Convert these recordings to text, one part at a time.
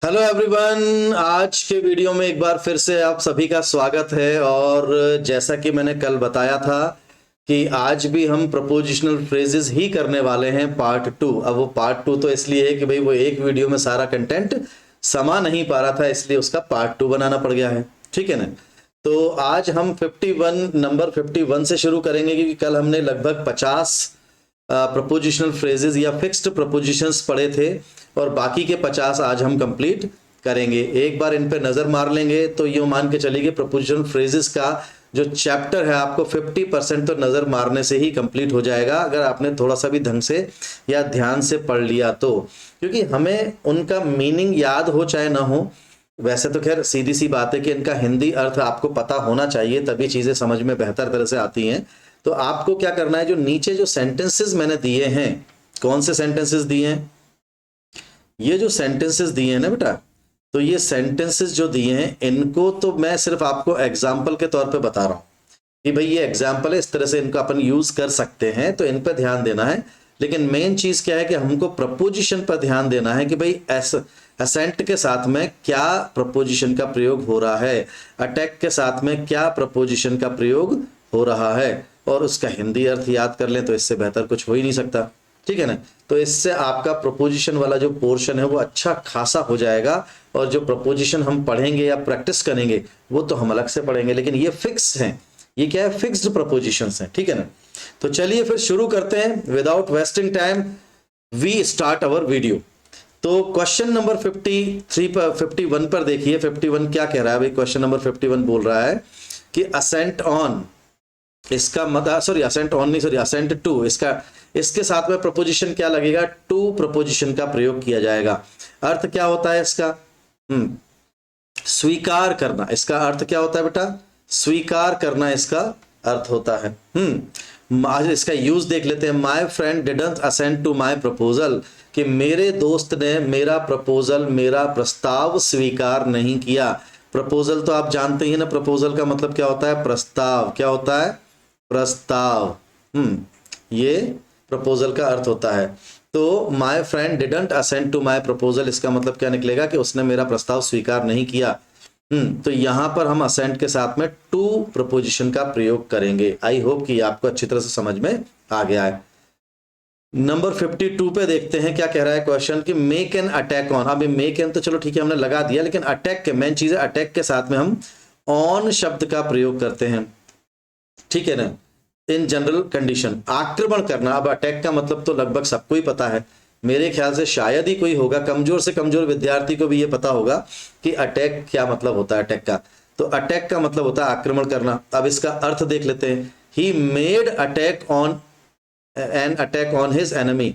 Hello everyone, आज के video में एक बार फिर से आप सभी का स्वागत है। और जैसा कि मैंने कल बताया था कि आज भी हम प्रपोजिशनल फ्रेजेस ही करने वाले हैं पार्ट टू। अब वो पार्ट टू तो इसलिए है कि भाई वो एक वीडियो में सारा कंटेंट समा नहीं पा रहा था, इसलिए उसका पार्ट टू बनाना पड़ गया है। ठीक है ना। तो आज हम 51 नंबर 51 से शुरू करेंगे, क्योंकि कल हमने लगभग 50 प्रपोजिशनल फ्रेजेस या फिक्स्ड प्रपोजिशंस पढ़े थे और बाकी के 50 आज हम कंप्लीट करेंगे। एक बार इन पे नज़र मार लेंगे तो यूँ मान के चलिए प्रपोजिशनल फ्रेजेस का जो चैप्टर है आपको 50% तो नज़र मारने से ही कंप्लीट हो जाएगा, अगर आपने थोड़ा सा भी ढंग से या ध्यान से पढ़ लिया तो। क्योंकि हमें उनका मीनिंग याद हो चाहे ना हो, वैसे तो खैर सीधी सी बात है कि इनका हिंदी अर्थ आपको पता होना चाहिए, तभी चीज़ें समझ में बेहतर तरह से आती हैं। तो आपको क्या करना है, जो नीचे जो सेंटेंसेस मैंने दिए हैं, कौन से सेंटेंसेस दिए हैं, ये जो सेंटेंसेस दिए हैं ना बेटा, तो ये सेंटेंसेस जो दिए हैं इनको तो मैं सिर्फ आपको एग्जाम्पल के तौर पे बता रहा हूँ कि भाई ये एग्जाम्पल है, इस तरह से इनको अपन यूज कर सकते हैं, तो इन पर ध्यान देना है। लेकिन मेन चीज क्या है कि हमको प्रपोजिशन पर ध्यान देना है कि भाई असेंट के साथ में क्या प्रपोजिशन का प्रयोग हो रहा है, अटैक के साथ में क्या प्रपोजिशन का प्रयोग हो रहा है, और उसका हिंदी अर्थ याद कर लें तो इससे बेहतर कुछ हो ही नहीं सकता। ठीक है ना। तो इससे आपका प्रपोजिशन वाला जो पोर्शन है वो अच्छा खासा हो जाएगा, और जो प्रपोजिशन हम पढ़ेंगे या प्रैक्टिस करेंगे वो तो हम अलग से पढ़ेंगे, लेकिन ये फिक्स हैं। ये क्या है, फिक्स्ड प्रपोजिशंस हैं। ठीक है ना। तो चलिए फिर शुरू करते हैं without wasting time, we start our video. तो क्वेश्चन नंबर 53 पर 51 पर देखिए, 51 क्या कह रहा है भाई। क्वेश्चन नंबर 51 बोल रहा है कि असेंट ऑन, इसका मतलब सॉरी असेंट ऑन नहीं, सॉरी असेंट टू, इसका इसके साथ में प्रपोजिशन क्या लगेगा, टू प्रपोजिशन का प्रयोग किया जाएगा। अर्थ क्या होता है इसका, स्वीकार करना। इसका अर्थ क्या होता है बेटा, स्वीकार करना इसका अर्थ होता है। आज इसका यूज देख लेते हैं। My friend didn't assent to my proposal, कि मेरे दोस्त ने मेरा प्रपोजल, मेरा प्रस्ताव स्वीकार नहीं किया। प्रपोजल तो आप जानते ही ना, प्रपोजल का मतलब क्या होता है, प्रस्ताव। क्या होता है, प्रस्ताव। ये प्रपोजल का अर्थ होता है। तो my friend didn't assent to my proposal, इसका मतलब क्या निकलेगा कि उसने मेरा प्रस्ताव स्वीकार नहीं किया। तो यहां पर हम असेंट के साथ में टू प्रपोजिशन का प्रयोग करेंगे। आई होप कि आपको अच्छी तरह से समझ में आ गया है। नंबर 52 पे देखते हैं क्या कह रहा है क्वेश्चन, कि मेक एन अटैक ऑन। अब मेक एन तो चलो ठीक है हमने लगा दिया, लेकिन अटैक के मेन चीज है, अटैक के साथ में हम ऑन शब्द का प्रयोग करते हैं। ठीक है ना। इन जनरल कंडीशन, आक्रमण करना। अब अटैक का मतलब तो लगभग सबको ही पता है, मेरे ख्याल से शायद ही कोई होगा, कमजोर से कमजोर विद्यार्थी को भी ये पता होगा कि अटैक क्या मतलब होता है। अटैक का तो अटैक का मतलब होता है आक्रमण करना। अब इसका अर्थ देख लेते हैं। He made attack on an attack on his enemy,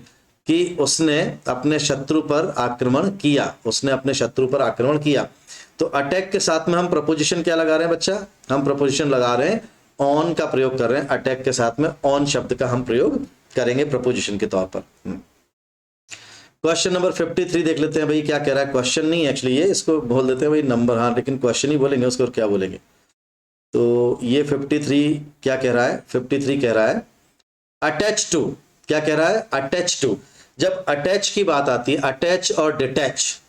कि उसने अपने शत्रु पर आक्रमण किया, उसने अपने शत्रु पर आक्रमण किया। तो अटैक के साथ में हम प्रपोजिशन क्या लगा रहे हैं बच्चा, हम प्रपोजिशन लगा रहे हैं ऑन का प्रयोग कर रहे हैं। अटैक के साथ में ऑन शब्द का हम प्रयोग करेंगे प्रपोजिशन के तौर पर। क्वेश्चन नंबर 53 देख लेते हैं भाई क्या कह रहा है। क्वेश्चन नहीं एक्चुअली, ये इसको बोल देते हैं भाई नंबर, हाँ लेकिन क्वेश्चन ही बोलेंगे उसको, और क्या बोलेंगे। तो ये 53 क्या कह रहा है, 53 कह रहा है अटैच टू। क्या कह रहा है, अटैच टू। जब अटैच की बात आती है, अटैच और डिटैच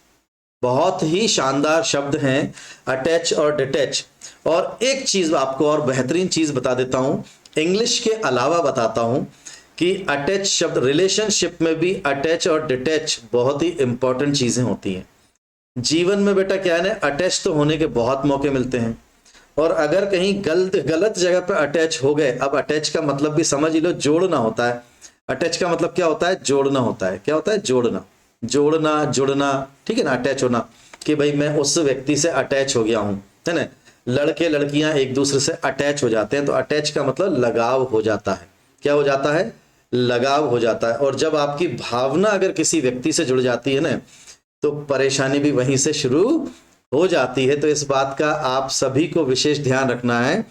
बहुत ही शानदार शब्द हैं, अटैच और डिटैच। और एक चीज आपको और बेहतरीन चीज बता देता हूं, इंग्लिश के अलावा बताता हूं कि अटैच शब्द रिलेशनशिप में भी अटैच और डिटैच बहुत ही इंपॉर्टेंट चीजें होती हैं। जीवन में बेटा क्या है ना, अटैच तो होने के बहुत मौके मिलते हैं, और अगर कहीं गलत जगह पर अटैच हो गए, अब अटैच का मतलब भी समझ ही लो, जोड़ना होता है। अटैच का मतलब क्या होता है, जोड़ना होता है। क्या होता है, जोड़ना, जोड़ना, जुड़ना। ठीक है ना। अटैच होना कि भाई मैं उस व्यक्ति से अटैच हो गया हूं, है ना। लड़के लड़कियां एक दूसरे से अटैच हो जाते हैं, तो अटैच का मतलब लगाव हो जाता है। क्या हो जाता है, लगाव हो जाता है। और जब आपकी भावना अगर किसी व्यक्ति से जुड़ जाती है ना, तो परेशानी भी वहीं से शुरू हो जाती है। तो इस बात का आप सभी को विशेष ध्यान रखना है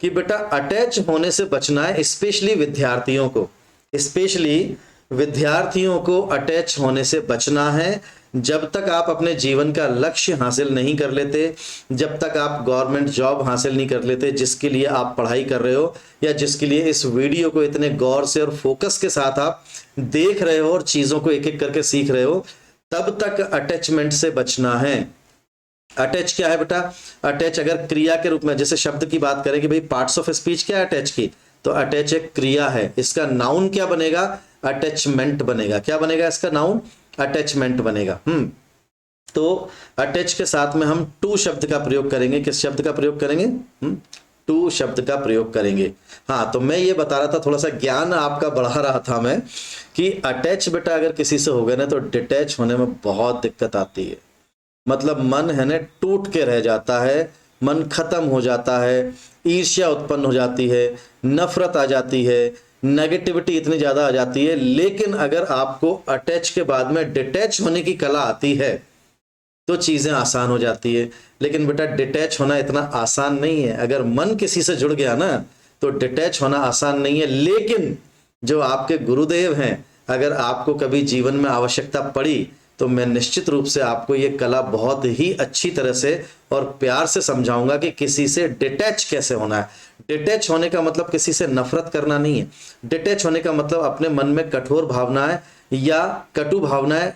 कि बेटा अटैच होने से बचना है, स्पेशली विद्यार्थियों को, स्पेशली विद्यार्थियों को अटैच होने से बचना है। जब तक आप अपने जीवन का लक्ष्य हासिल नहीं कर लेते, जब तक आप गवर्नमेंट जॉब हासिल नहीं कर लेते जिसके लिए आप पढ़ाई कर रहे हो, या जिसके लिए इस वीडियो को इतने गौर से और फोकस के साथ आप देख रहे हो और चीज़ों को एक एक करके सीख रहे हो, तब तक अटैचमेंट से बचना है। अटैच क्या है बेटा? अटैच अगर क्रिया के रूप में, जैसे शब्द की बात करें कि भाई पार्ट्स ऑफ स्पीच क्या है अटैच की, तो अटैच एक क्रिया है। इसका नाउन क्या बनेगा? अटैचमेंट बनेगा। क्या बनेगा इसका नाउन? अटैचमेंट बनेगा। तो अटैच के साथ में हम टू शब्द का प्रयोग करेंगे। किस शब्द का प्रयोग करेंगे? टू शब्द का प्रयोग करेंगे। हाँ, तो मैं ये बता रहा था, थोड़ा सा ज्ञान आपका बढ़ा रहा था मैं, कि अटैच बेटा अगर किसी से हो गया ना तो डिटैच होने में बहुत दिक्कत आती है। मतलब मन है ना टूट के रह जाता है, मन खत्म हो जाता है, ईर्ष्या उत्पन्न हो जाती है, नफरत आ जाती है, नेगेटिविटी इतनी ज़्यादा आ जाती है। लेकिन अगर आपको अटैच के बाद में डिटैच होने की कला आती है तो चीज़ें आसान हो जाती है। लेकिन बेटा डिटैच होना इतना आसान नहीं है। अगर मन किसी से जुड़ गया ना तो डिटैच होना आसान नहीं है। लेकिन जो आपके गुरुदेव हैं, अगर आपको कभी जीवन में आवश्यकता पड़ी तो मैं निश्चित रूप से आपको ये कला बहुत ही अच्छी तरह से और प्यार से समझाऊंगा कि किसी से डिटैच कैसे होना है। डिटैच होने का मतलब किसी से नफरत करना नहीं है। डिटैच होने का मतलब अपने मन में कठोर भावनाएं या कटु भावनाएं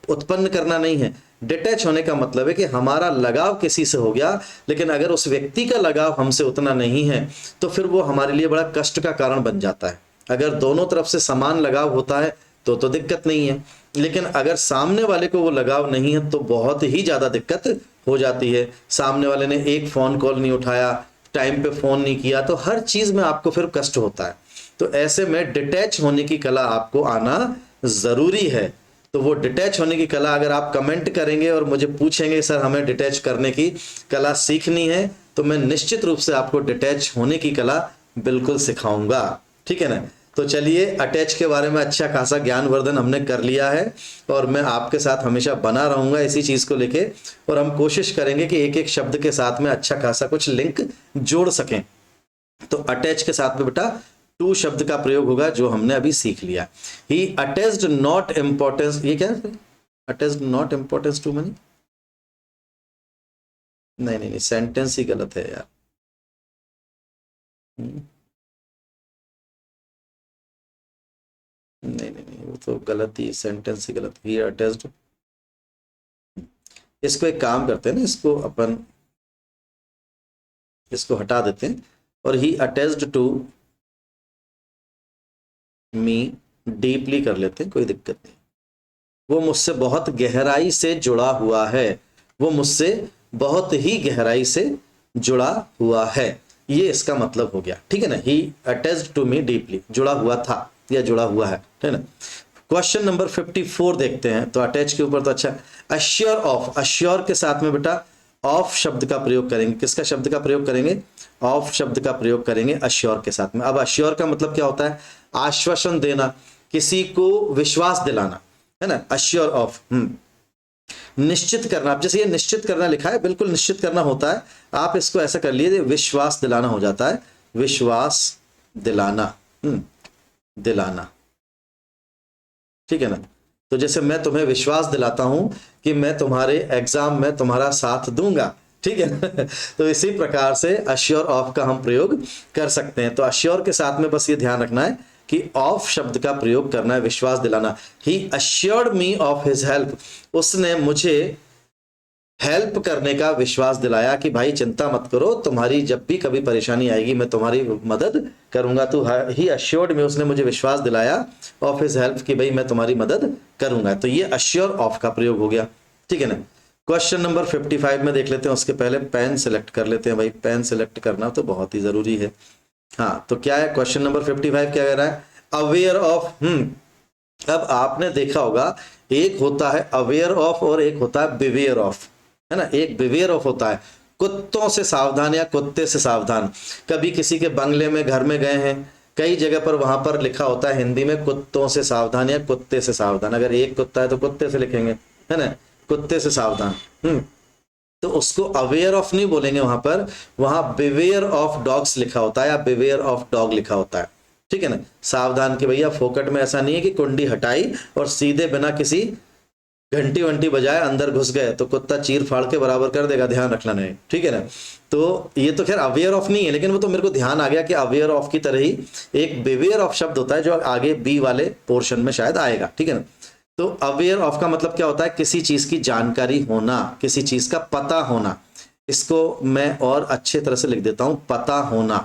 उत्पन्न करना नहीं है। डिटैच होने का मतलब है कि हमारा लगाव किसी से हो गया, लेकिन अगर उस व्यक्ति का लगाव हमसे उतना नहीं है तो फिर वो हमारे लिए बड़ा कष्ट का कारण बन जाता है। अगर दोनों तरफ से समान लगाव होता है तो दिक्कत नहीं है, लेकिन अगर सामने वाले को वो लगाव नहीं है तो बहुत ही ज़्यादा दिक्कत हो जाती है। सामने वाले ने एक फ़ोन कॉल नहीं उठाया, टाइम पे फ़ोन नहीं किया, तो हर चीज़ में आपको फिर कष्ट होता है। तो ऐसे में डिटैच होने की कला आपको आना ज़रूरी है। तो वो डिटैच होने की कला अगर आप कमेंट करेंगे और मुझे पूछेंगे सर हमें डिटैच करने की कला सीखनी है, तो मैं निश्चित रूप से आपको डिटैच होने की कला बिल्कुल सिखाऊंगा। ठीक है ना? तो चलिए, अटैच के बारे में अच्छा खासा ज्ञानवर्धन हमने कर लिया है और मैं आपके साथ हमेशा बना रहूंगा इसी चीज़ को लेके, और हम कोशिश करेंगे कि एक एक शब्द के साथ में अच्छा खासा कुछ लिंक जोड़ सकें। तो अटैच के साथ में बेटा टू शब्द का प्रयोग होगा जो हमने अभी सीख लिया। ही अटैच्ड नॉट इम्पोर्टेंस, ये क्या है? Attached not importance to money? नहीं नहीं नहीं, सेंटेंस ही गलत है यार। नहीं नहीं नहीं, वो तो गलत ही, सेंटेंस ही गलत। ही अटैच्ड, इसको एक काम करते हैं ना, इसको अपन इसको हटा देते हैं और ही अटैच्ड टू मी डीपली कर लेते हैं, कोई दिक्कत नहीं। वो मुझसे बहुत गहराई से जुड़ा हुआ है। वो मुझसे बहुत ही गहराई से जुड़ा हुआ है, ये इसका मतलब हो गया। ठीक है ना? ही अटैच्ड टू मी डीपली, जुड़ा हुआ था या जुड़ा हुआ है। ठीक है ना? क्वेश्चन नंबर 54 देखते हैं। तो अटैच के ऊपर तो अच्छा, अश्योर ऑफ, अश्योर के साथ में बेटा ऑफ शब्द का प्रयोग करेंगे। किसका शब्द का प्रयोग करेंगे? ऑफ शब्द का प्रयोग करेंगे अश्योर के साथ में। अब अश्योर का मतलब क्या होता है? आश्वासन देना, किसी को विश्वास दिलाना, है ना? अश्योर ऑफ निश्चित करना। अब जैसे ये निश्चित करना लिखा है, बिल्कुल निश्चित करना होता है, आप इसको ऐसा कर लिए विश्वास दिलाना हो जाता है। विश्वास दिलाना, दिलाना। ठीक है ना? तो जैसे मैं तुम्हें विश्वास दिलाता हूं कि मैं तुम्हारे एग्जाम में तुम्हारा साथ दूंगा। ठीक है? तो इसी प्रकार से अश्योर ऑफ का हम प्रयोग कर सकते हैं। तो अश्योर के साथ में बस ये ध्यान रखना है कि ऑफ शब्द का प्रयोग करना है, विश्वास दिलाना। He assured me of his help, उसने मुझे हेल्प करने का विश्वास दिलाया कि भाई चिंता मत करो, तुम्हारी जब भी कभी परेशानी आएगी मैं तुम्हारी मदद करूंगा। तो ही अश्योर्ड मी, उसने मुझे विश्वास दिलाया ऑफ हिज हेल्प कि भाई मैं तुम्हारी मदद करूंगा। तो ये अश्योर ऑफ का प्रयोग हो गया। ठीक है ना? क्वेश्चन नंबर 55 में देख लेते हैं। उसके पहले पेन सिलेक्ट कर लेते हैं भाई, पेन सिलेक्ट करना तो बहुत ही जरूरी है। हाँ, तो क्या है क्वेश्चन नंबर 55? क्या कह रहा है? Aware of. अब आपने देखा होगा एक होता है अवेयर ऑफ और एक होता है बिवेयर ऑफ, है ना? एक बिवेयर ऑफ होता है कुत्तों से सावधान या कुत्ते से सावधान। कभी किसी के बंगले में घर में गए हैं, कई जगह पर वहां पर लिखा होता है हिंदी में कुत्तों से सावधान या कुत्ते से सावधान। अगर एक कुत्ता है तो कुत्ते से लिखेंगे, है ना? कुत्ते से सावधान। तो उसको अवेयर ऑफ नहीं बोलेंगे वहां पर, वहां बिवेयर ऑफ डॉग्स लिखा होता है या बिवेयर ऑफ डॉग लिखा होता है। ठीक है ना? सावधान कि भैया फोकट में ऐसा नहीं है कि कुंडी हटाई और सीधे बिना किसी घंटी वंटी बजाए अंदर घुस गए तो कुत्ता चीर फाड़ के बराबर कर देगा, ध्यान रखना नहीं। ठीक है ना? तो ये तो खैर अवेयर ऑफ नहीं है, लेकिन वो तो मेरे को ध्यान आ गया कि अवेयर ऑफ की तरह ही एक बिवेयर ऑफ शब्द होता है जो आगे बी वाले पोर्शन में शायद आएगा। ठीक है ना? तो अवेयर ऑफ का मतलब क्या होता है, किसी चीज की जानकारी होना, किसी चीज का पता होना। इसको मैं और अच्छे तरह से लिख देता हूं, पता होना,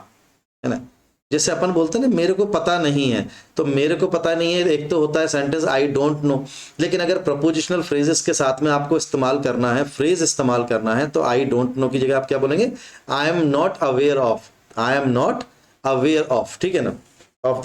है ना। जैसे अपन बोलते हैं ना मेरे को पता नहीं है, तो मेरे को पता नहीं है एक तो होता है सेंटेंस आई डोंट नो। लेकिन अगर प्रपोजिशनल फ्रेजेस के साथ में आपको इस्तेमाल करना है, फ्रेज इस्तेमाल करना है, तो आई डोंट नो की जगह आप क्या बोलेंगे, I am not aware of, I am not aware of, ठीक है ना, of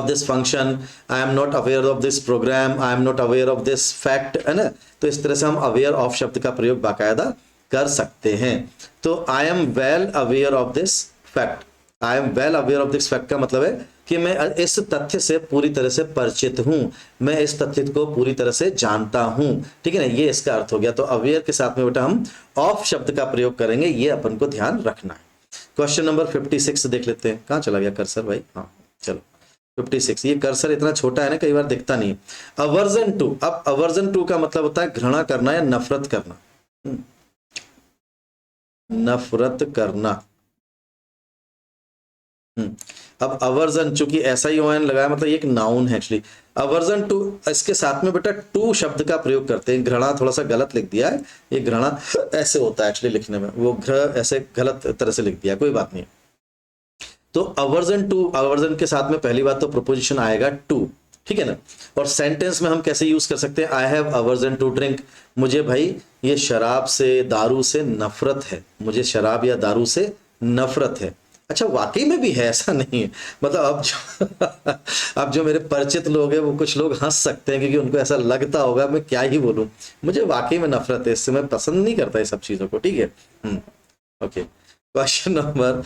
this function, I am not aware of this programme, I am not aware of this fact, है ना। तो इस तरह से हम अवेयर ऑफ शब्द का प्रयोग बाकायदा कर सकते हैं। तो I am well aware of this fact, I am well aware of this fact का मतलब है कि मैं इस तथ्य से पूरी तरह से परिचित हूं, मैं इस तथ्य को पूरी तरह से जानता हूं, ठीक है ना, ये इसका अर्थ हो गया। तो अवेयर के साथ में बेटा हम ऑफ शब्द का प्रयोग करेंगे, ये अपन को ध्यान रखना है। क्वेश्चन नंबर 56 देख लेते हैं, कहां चला गया कर्सर भाई, हाँ चलो 56, ये कर्सर इतना छोटा है ना कई बार दिखता नहीं। अवर्जन टू, अब अवर्जन टू का मतलब होता है घृणा करना या नफरत करना, नफरत करना। अब अवर्जन, चूंकि ऐसा ही ओएन लगाया मतलब ये एक नाउन है एक्चुअली। अवर्जन टू, इसके साथ में बेटा टू शब्द का प्रयोग करते हैं। घृणा थोड़ा सा गलत लिख दिया है, ये घृणा ऐसे होता है एक्चुअली लिखने में, वो घृ ऐसे गलत तरह से लिख दिया, कोई बात नहीं। तो अवर्जन टू, अवर्जन के साथ में पहली बात तो प्रोपोजिशन आएगा टू, ठीक है ना। और सेंटेंस में हम कैसे यूज कर सकते हैं, I have aversion to drink, मुझे भाई ये शराब से, दारू से नफरत है, मुझे शराब या दारू से नफरत है। अच्छा वाकई में भी है, ऐसा नहीं है, मतलब अब जो मेरे परिचित लोग हैं वो कुछ लोग हंस सकते हैं क्योंकि उनको ऐसा लगता होगा, मैं क्या ही बोलूं, मुझे वाकई में नफरत है इससे, मैं पसंद नहीं करता ये सब चीजों को, ठीक है। ओके, क्वेश्चन नंबर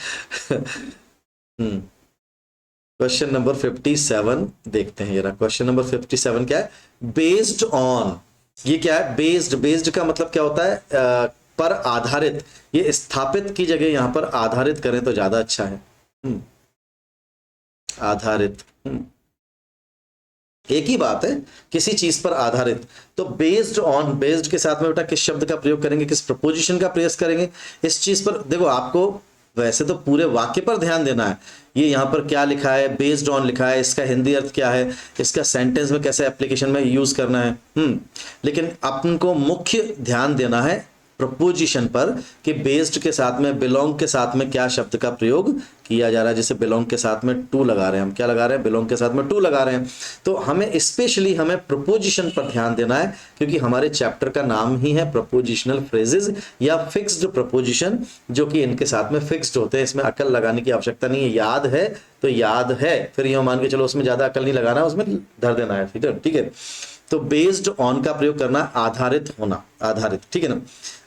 57 देखते हैं जरा। क्वेश्चन नंबर 57 क्या है, बेस्ड ऑन, ये क्या है, बेस्ड, बेस्ड का मतलब क्या होता है, पर आधारित, ये स्थापित की जगह यहां पर आधारित करें तो ज्यादा अच्छा है। आधारित, एक ही बात है, किसी चीज पर आधारित। तो बेस्ड ऑन, बेस्ड के साथ में बेटा किस शब्द का प्रयोग करेंगे, किस प्रपोजिशन का प्रयोग करेंगे इस चीज पर। देखो आपको वैसे तो पूरे वाक्य पर ध्यान देना है, ये यहाँ पर क्या लिखा है, बेस्ड ऑन लिखा है, इसका हिंदी अर्थ क्या है, इसका सेंटेंस में कैसे एप्लीकेशन में यूज करना है। लेकिन अपन को मुख्य ध्यान देना है प्रपोजिशन पर कि बेस्ड के साथ में, बिलोंग के साथ में क्या शब्द का प्रयोग किया जा रहा है। जैसे बिलोंग के साथ में टू लगा रहे हैं हम, क्या लगा रहे हैं, बिलोंग के साथ में टू लगा रहे हैं। तो हमें स्पेशली हमें प्रपोजिशन पर ध्यान देना है क्योंकि हमारे चैप्टर का नाम ही है प्रपोजिशनल फ्रेजेस या फिक्स्ड प्रपोजिशन, जो कि इनके साथ में फिक्स्ड होते हैं। इसमें अकल लगाने की आवश्यकता नहीं है, याद है तो याद है, फिर ये मान के चलो उसमें ज्यादा अकल नहीं लगाना, उसमें धर देना है, ठीक है। तो बेस्ड ऑन का प्रयोग करना, आधारित होना, आधारित, ठीक है ना।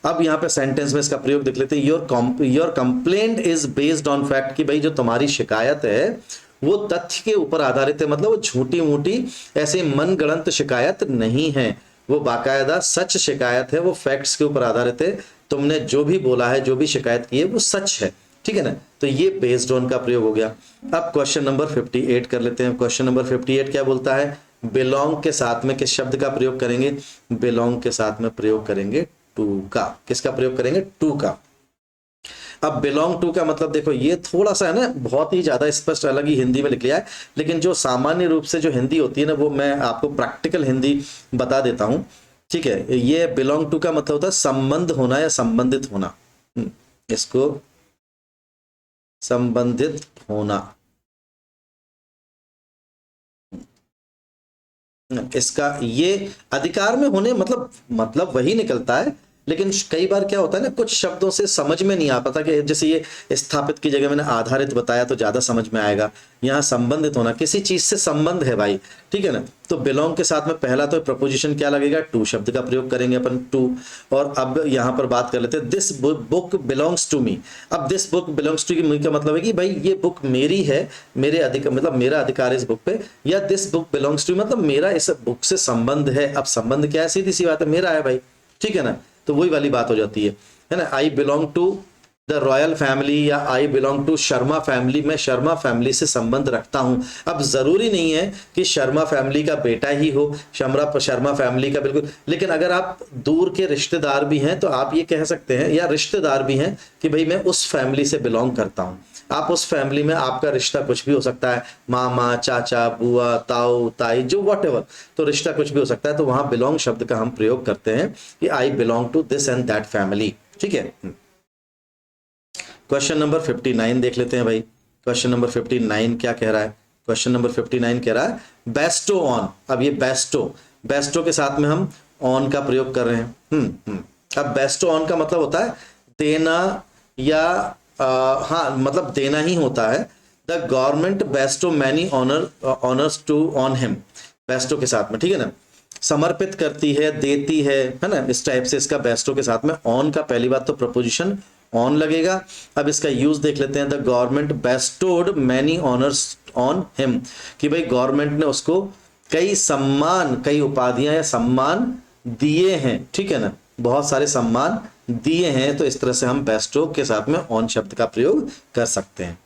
अब यहाँ पे सेंटेंस में इसका प्रयोग देख लेते हैं, your complaint is based on fact, कि भाई जो तुम्हारी शिकायत है वो तथ्य के ऊपर आधारित है, मतलब वो झूठी मूठी ऐसे मनगढ़ंत शिकायत नहीं है, वो बाकायदा सच शिकायत है, वो फैक्ट्स के ऊपर आधारित है, तुमने जो भी बोला है, जो भी शिकायत की है वो सच है, ठीक है ना। तो ये बेस्ड ऑन का प्रयोग हो गया। अब क्वेश्चन नंबर 58 कर लेते हैं। क्वेश्चन नंबर 58 क्या बोलता है, बिलोंग के साथ में किस शब्द का प्रयोग करेंगे, बिलोंग के साथ में प्रयोग करेंगे टू का। किसका प्रयोग करेंगे, टू का। अब बिलोंग टू का मतलब देखो ये थोड़ा सा है ना, बहुत ही ज्यादा स्पष्ट अलग ही हिंदी में लिख लिया है, लेकिन जो सामान्य रूप से जो हिंदी होती है ना, वो मैं आपको प्रैक्टिकल हिंदी बता देता हूं, ठीक है। ये बिलोंग टू का मतलब होता है संबंध होना या संबंधित होना, इसको संबंधित होना, इसका ये अधिकार में होने मतलब वही निकलता है। लेकिन कई बार क्या होता है ना, कुछ शब्दों से समझ में नहीं आ पाता, कि जैसे ये स्थापित की जगह मैंने आधारित बताया तो ज्यादा समझ में आएगा, यहाँ संबंधित होना, किसी चीज से संबंध है भाई, ठीक है ना। तो बिलोंग के साथ में पहला तो प्रपोजिशन क्या लगेगा, टू शब्द का प्रयोग करेंगे अपन, टू। और अब यहाँ पर बात कर लेते हैं, this book belongs to me. अब this book belongs to me का मतलब है कि भाई ये बुक मेरी है, मेरे अधिकार, मतलब मेरा अधिकार इस बुक पे, या this book belongs to me मतलब मेरा इस बुक से संबंध है। अब संबंध क्या है, सीधी सी बात है, मेरा है भाई, ठीक है ना। तो वही वाली बात हो जाती है ना। I belong to the royal family या I belong to Sharma family, मैं शर्मा फैमिली से संबंध रखता हूं। अब जरूरी नहीं है कि शर्मा फैमिली का बेटा ही हो, शर्मा फैमिली का बिल्कुल, लेकिन अगर आप दूर के रिश्तेदार भी हैं तो आप ये कह सकते हैं, या रिश्तेदार भी हैं कि भाई मैं उस फैमिली से बिलोंग करता हूं। आप उस फैमिली में आपका रिश्ता कुछ भी हो सकता है, मामा, चाचा, बुआ, ताऊ, ताई, जो व्हाटएवर, तो रिश्ता कुछ भी हो सकता है। तो वहां बिलोंग शब्द का हम प्रयोग करते हैं कि I belong to this and that family. ठीक है। क्वेश्चन नंबर 59 देख लेते हैं भाई। क्वेश्चन नंबर 59 क्या कह रहा है? क्वेश्चन नंबर 59 कह रहा है बेस्टो ऑन। अब ये बेस्टो के साथ में हम ऑन का प्रयोग कर रहे हैं। अब बेस्टो ऑन का मतलब होता है देना, या हाँ मतलब देना ही होता है। The government bestow many honours to on him, bestow के साथ में, ठीक है ना, समर्पित करती है, देती है ना, इस टाइप से इसका बेस्टो के साथ में ऑन का पहली बात तो प्रपोजिशन ऑन लगेगा। अब इसका यूज देख लेते हैं। The government bestowed many honours on him, कि भाई गवर्नमेंट ने उसको कई सम्मान, कई उपाधियां या सम्मान दिए हैं, ठीक है ना, बहुत सारे सम्मान दिए हैं। तो इस तरह से हम बेस्टो के साथ में ऑन शब्द का प्रयोग कर सकते हैं।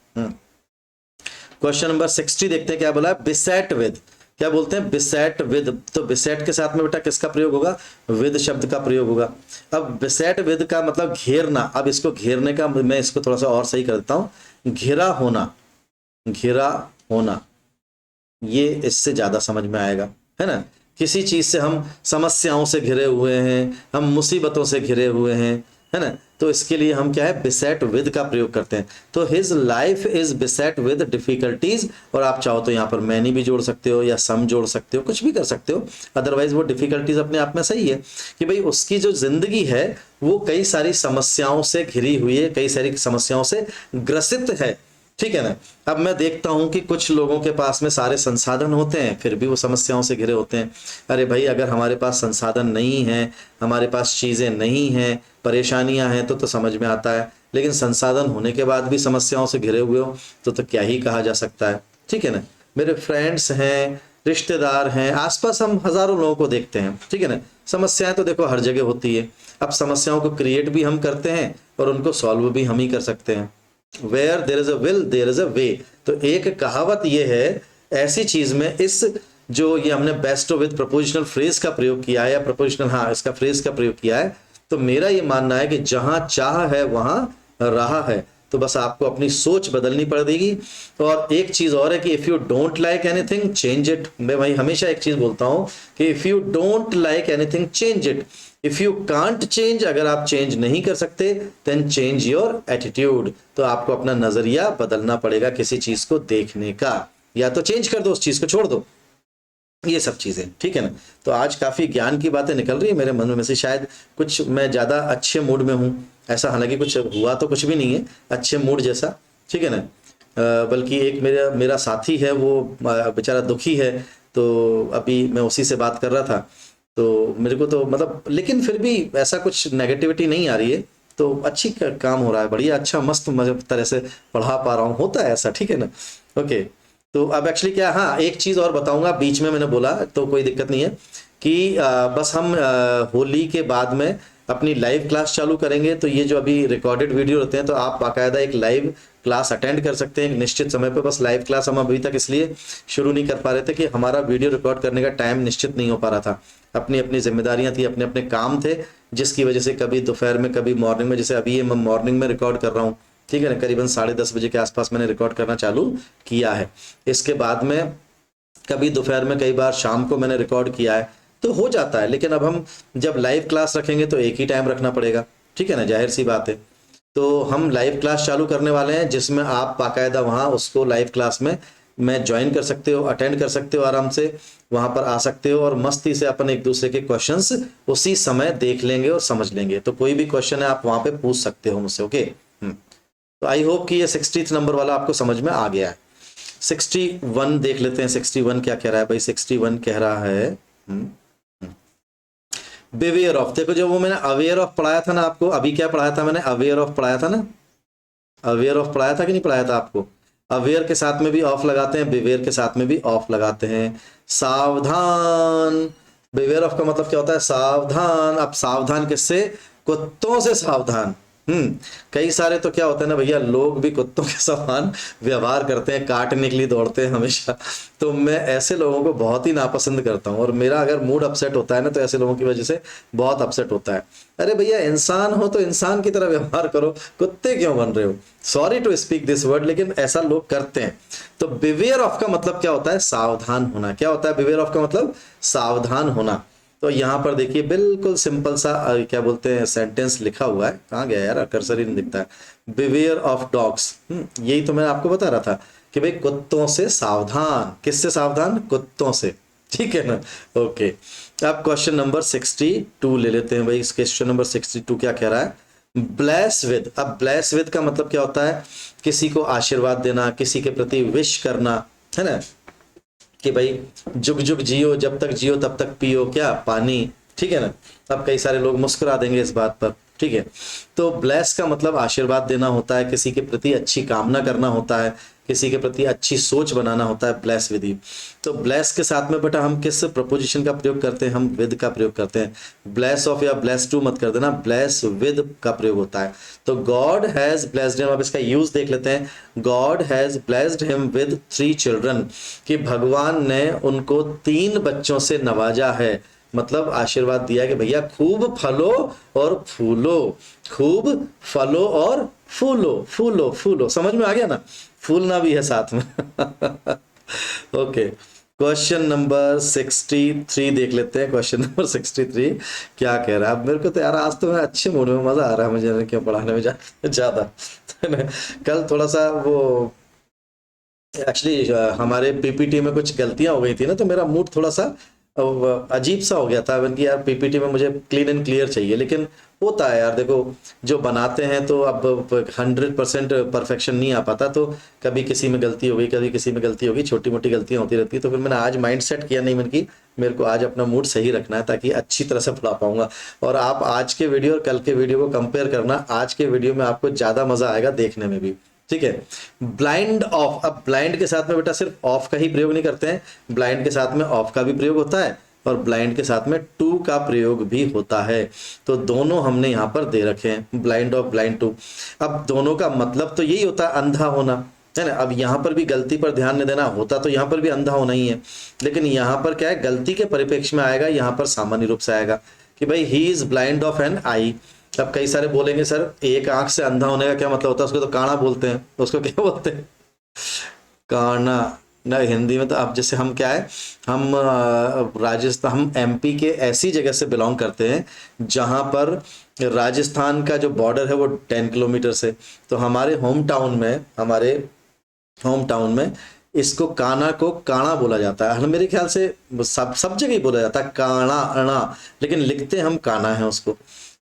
क्वेश्चन नंबर 60 देखते हैं क्या बोला है? बिसेट विद, क्या बोलते हैं? बिसेट विद। तो बिसेट के साथ में बेटा किसका प्रयोग होगा? विद शब्द का प्रयोग होगा। अब बिसेट विद का मतलब घेरना। अब इसको घेरने का मैं इसको थोड़ा सा और सही कर देता हूं, घिरा होना, घिरा होना, ये इससे ज्यादा समझ में आएगा, है ना। किसी चीज से हम समस्याओं से घिरे हुए हैं, हम मुसीबतों से घिरे हुए हैं, है ना, तो इसके लिए हम क्या है? बिसेट विद का प्रयोग करते हैं। तो his life is बिसेट with difficulties, और आप चाहो तो यहाँ पर मैनी भी जोड़ सकते हो या सम जोड़ सकते हो, कुछ भी कर सकते हो। अदरवाइज वो डिफिकल्टीज अपने आप में सही है कि भाई उसकी जो जिंदगी है वो कई सारी समस्याओं से घिरी हुई है, कई सारी समस्याओं से ग्रसित है, ठीक है ना। अब मैं देखता हूं कि कुछ लोगों के पास में सारे संसाधन होते हैं फिर भी वो समस्याओं से घिरे होते हैं। अरे भाई, अगर हमारे पास संसाधन नहीं है, हमारे पास चीजें नहीं हैं, परेशानियां हैं, तो समझ में आता है। लेकिन संसाधन होने के बाद भी समस्याओं से घिरे हुए हो तो क्या ही कहा जा सकता है, ठीक है ना। मेरे फ्रेंड्स हैं, रिश्तेदार हैं, आसपास हम हजारों लोगों को देखते हैं, ठीक है ना। समस्याएं तो देखो हर जगह होती है। अब समस्याओं को क्रिएट भी हम करते हैं और उनको सॉल्व भी हम ही कर सकते हैं। Where there is a will, there is a way। तो एक कहावत ये है ऐसी चीज में, इस जो ये हमने बेस्टो विद प्रपोजिशनल फ्रेज का प्रयोग किया है, या प्रपोजिशनल, हाँ, इसका फ्रेज का प्रयोग किया है, तो मेरा ये मानना है कि जहां चाह है वहां रहा है। तो बस आपको अपनी सोच बदलनी पड़ेगी। और एक चीज और है कि if you don't like anything change it. मैं भाई हमेशा एक चीज बोलता हूं कि if you don't like anything change it. If you can't change, अगर आप चेंज नहीं कर सकते, देन चेंज योर एटीट्यूड। तो आपको अपना नजरिया बदलना पड़ेगा किसी चीज को देखने का, या तो चेंज कर दो, उस चीज को छोड़ दो, ये सब चीजें, ठीक है ना। तो आज काफी ज्ञान की बातें निकल रही है मेरे मन में से, शायद कुछ मैं ज्यादा अच्छे मूड में हूँ ऐसा, हालांकि कुछ हुआ तो कुछ भी नहीं है, अच्छे मूड जैसा, ठीक है ना। बल्कि एक मेरा साथी है, वो बेचारा दुखी है, तो अभी मैं उसी से बात कर रहा था, तो मेरे को तो मतलब, लेकिन फिर भी ऐसा कुछ नेगेटिविटी नहीं आ रही है, तो अच्छी काम हो रहा है, बढ़िया, अच्छा, मस्त तरह से पढ़ा पा रहा हूँ, होता है ऐसा, ठीक है ना। ओके, तो अब एक्चुअली क्या, हाँ, एक चीज और बताऊंगा, बीच में मैंने बोला तो कोई दिक्कत नहीं है कि बस हम होली के बाद में अपनी लाइव क्लास चालू करेंगे। तो ये जो अभी रिकॉर्डेड वीडियो होते हैं, तो आप बाकायदा एक लाइव क्लास अटेंड कर सकते हैं एक निश्चित समय पे। बस लाइव क्लास हम अभी तक इसलिए शुरू नहीं कर पा रहे थे कि हमारा वीडियो रिकॉर्ड करने का टाइम निश्चित नहीं हो पा रहा था, अपनी अपनी जिम्मेदारियां थी, अपने अपने काम थे, जिसकी वजह से कभी दोपहर में, कभी मॉर्निंग में, जैसे अभी ये मैं मॉर्निंग में रिकॉर्ड कर रहा हूँ, ठीक है ना, करीबन 10:30 बजे के आसपास मैंने रिकॉर्ड करना चालू किया है। इसके बाद में कभी दोपहर में, कई बार शाम को मैंने रिकॉर्ड किया है, तो हो जाता है। लेकिन अब हम जब लाइव क्लास रखेंगे तो एक ही टाइम रखना पड़ेगा, ठीक है ना, जाहिर सी बात है। तो हम लाइव क्लास चालू करने वाले हैं, जिसमें आप बाकायदा वहाँ उसको लाइव क्लास में ज्वाइन कर सकते हो, अटेंड कर सकते हो, आराम से वहां पर आ सकते हो, और मस्ती से अपन एक दूसरे के क्वेश्चंस उसी समय देख लेंगे और समझ लेंगे। तो कोई भी क्वेश्चन है आप वहां पे पूछ सकते हो मुझसे, ओके। तो आई होप कि ये 60th नंबर वाला आपको समझ में आ गया है। 61 देख लेते हैं। 61 क्या कह रहा है भाई? 61 कह रहा है बिवेयर ऑफ। देखो, जो वो मैंने अवेयर ऑफ पढ़ाया था ना आपको, अभी क्या पढ़ाया था मैंने? अवेयर ऑफ पढ़ाया था ना, अवेयर ऑफ पढ़ाया था कि नहीं पढ़ाया था आपको? अवेयर के साथ में भी ऑफ लगाते हैं, बिवेयर के साथ में भी ऑफ लगाते हैं। सावधान, बिवेयर ऑफ का मतलब क्या होता है? सावधान। अब सावधान किससे? कुत्तों से सावधान, कई सारे तो क्या होता है ना भैया, लोग भी कुत्तों के समान व्यवहार करते हैं, काटने के लिए दौड़ते हैं हमेशा। तो मैं ऐसे लोगों को बहुत ही नापसंद करता हूँ, और मेरा अगर मूड अपसेट होता है ना तो ऐसे लोगों की वजह से बहुत अपसेट होता है। अरे भैया, इंसान हो तो इंसान की तरह व्यवहार करो, कुत्ते क्यों बन रहे हो? Sorry to speak this word, लेकिन ऐसा लोग करते हैं। तो बिवेयर ऑफ का मतलब क्या होता है? सावधान होना। क्या होता है बिवेयर ऑफ का मतलब? सावधान होना। तो यहाँ पर देखिए बिल्कुल सिंपल सा क्या बोलते हैं सेंटेंस लिखा हुआ है, कहाँ गया यार, कर्सर ही नहीं दिखता है। बिवेयर ऑफ डॉग्स, यही तो मैं आपको बता रहा था कि भाई कुत्तों से सावधान। किससे सावधान? कुत्तों से, ठीक है ना। ओके, अब क्वेश्चन नंबर 62 ले लेते हैं भाई। इस क्वेश्चन नंबर 62 क्या कह रहा है? Bless with. अब ब्लेस विद का मतलब क्या होता है? किसी को आशीर्वाद देना, किसी के प्रति विश करना, है ना, कि भाई जुग जुग जियो, जब तक जियो तब तक पियो क्या पानी, ठीक है ना। अब कई सारे लोग मुस्कुरा देंगे इस बात पर, ठीक है। तो ब्लेस का मतलब आशीर्वाद देना होता है, किसी के प्रति अच्छी कामना करना होता है, किसी के प्रति अच्छी सोच बनाना होता है, ब्लेस विद यू। तो ब्लेस के साथ में बेटा हम किस प्रपोजिशन का प्रयोग करते हैं? हम विद का प्रयोग करते हैं। ब्लेस ऑफ या ब्लेस टू मत कर देना, ब्लेस विद का प्रयोग होता है। तो गॉड हैज ब्लेस्ड हिम, अब इसका यूज देख लेते हैं। God has blessed him with 3 children, कि भगवान ने उनको 3 बच्चों से नवाजा है। मतलब आशीर्वाद दिया कि भैया खूब फलो और फूलो, खूब फलो और फूलो, फूलो फूलो, समझ में आ गया ना? फूलना भी है साथ में। ओके, क्वेश्चन नंबर 63 देख लेते हैं। क्वेश्चन नंबर 63 क्या कह रहा है? अब मेरे को तो यार आज तो मैं अच्छे मूड में, मजा आ रहा है मुझे क्यों पढ़ाने में ज्यादा। कल थोड़ा सा वो एक्चुअली हमारे पीपीटी में कुछ गलतियां हो गई थी ना, तो मेरा मूड थोड़ा सा अजीब सा हो गया था। कि यार पीपीटी में मुझे क्लीन एंड क्लियर चाहिए, लेकिन होता है यार, देखो जो बनाते हैं तो अब 100% परफेक्शन नहीं आ पाता, तो कभी किसी में गलती हो गई, कभी किसी में गलती हो गई, छोटी मोटी गलतियां होती रहती है। तो फिर मैंने आज माइंड सेट किया, नहीं मैंने कि मेरे को आज अपना मूड सही रखना है ताकि अच्छी तरह से पढ़ा पाऊंगा। और आप आज के वीडियो और कल के वीडियो को कंपेयर करना, आज के वीडियो में आपको ज़्यादा मजा आएगा देखने में भी, ठीक है। ब्लाइंड ऑफ, अब ब्लाइंड के साथ में बेटा सिर्फ ऑफ का ही प्रयोग नहीं करते हैं, ब्लाइंड के साथ में ऑफ का भी प्रयोग होता है, और ब्लाइंड के साथ में टू का प्रयोग भी होता है। तो दोनों हमने यहाँ पर दे रखे हैं, ब्लाइंड ऑफ, ब्लाइंड टू। अब दोनों का मतलब तो यही होता है, अंधा होना, है ना। अब यहाँ पर भी गलती पर ध्यान नहीं देना होता, तो यहाँ पर भी अंधा होना ही है, लेकिन यहाँ पर क्या है, गलती के परिप्रेक्ष्य में आएगा, यहाँ पर सामान्य रूप से आएगा कि भाई he is blind of an eye. अब कई सारे बोलेंगे सर एक आंख से अंधा होने का क्या मतलब होता है? उसको तो काना बोलते हैं, उसको क्या बोलते हैं? काना ना हिंदी में। तो अब जैसे हम क्या है, हम राजस्थान, हम एमपी के ऐसी जगह से बिलोंग करते हैं जहां पर राजस्थान का जो बॉर्डर है वो 10 किलोमीटर से। तो हमारे होम टाउन में इसको काना को काना बोला जाता है। मेरे ख्याल से सब जगह ही बोला जाता है काना अणा, लेकिन लिखते हम काना है उसको।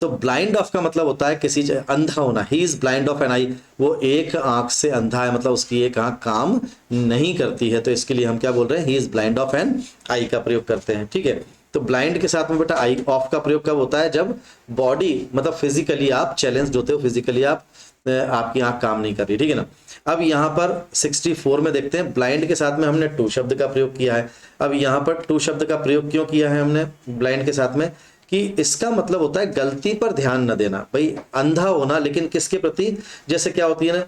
तो ब्लाइंड ऑफ का मतलब होता है किसी अंधा होना। He is blind of an eye, वो एक आंख से अंधा है, मतलब उसकी एक आंख काम नहीं करती है, तो इसके लिए हम क्या बोल रहे हैं? He is blind of an eye का प्रयोग करते हैं, ठीक है। तो ब्लाइंड के साथ में बेटा आई ऑफ का प्रयोग कब होता है? जब बॉडी मतलब फिजिकली आप चैलेंज होते हो, फिजिकली आपकी आंख काम नहीं कर रही, ठीक है ना। अब यहाँ पर 64 में देखते हैं, ब्लाइंड के साथ में हमने टू शब्द का प्रयोग किया है। अब यहाँ पर टू शब्द का प्रयोग क्यों किया है हमने ब्लाइंड के साथ में? कि इसका मतलब होता है गलती पर ध्यान न देना। भाई अंधा होना, लेकिन किसके प्रति? जैसे क्या होती है ना,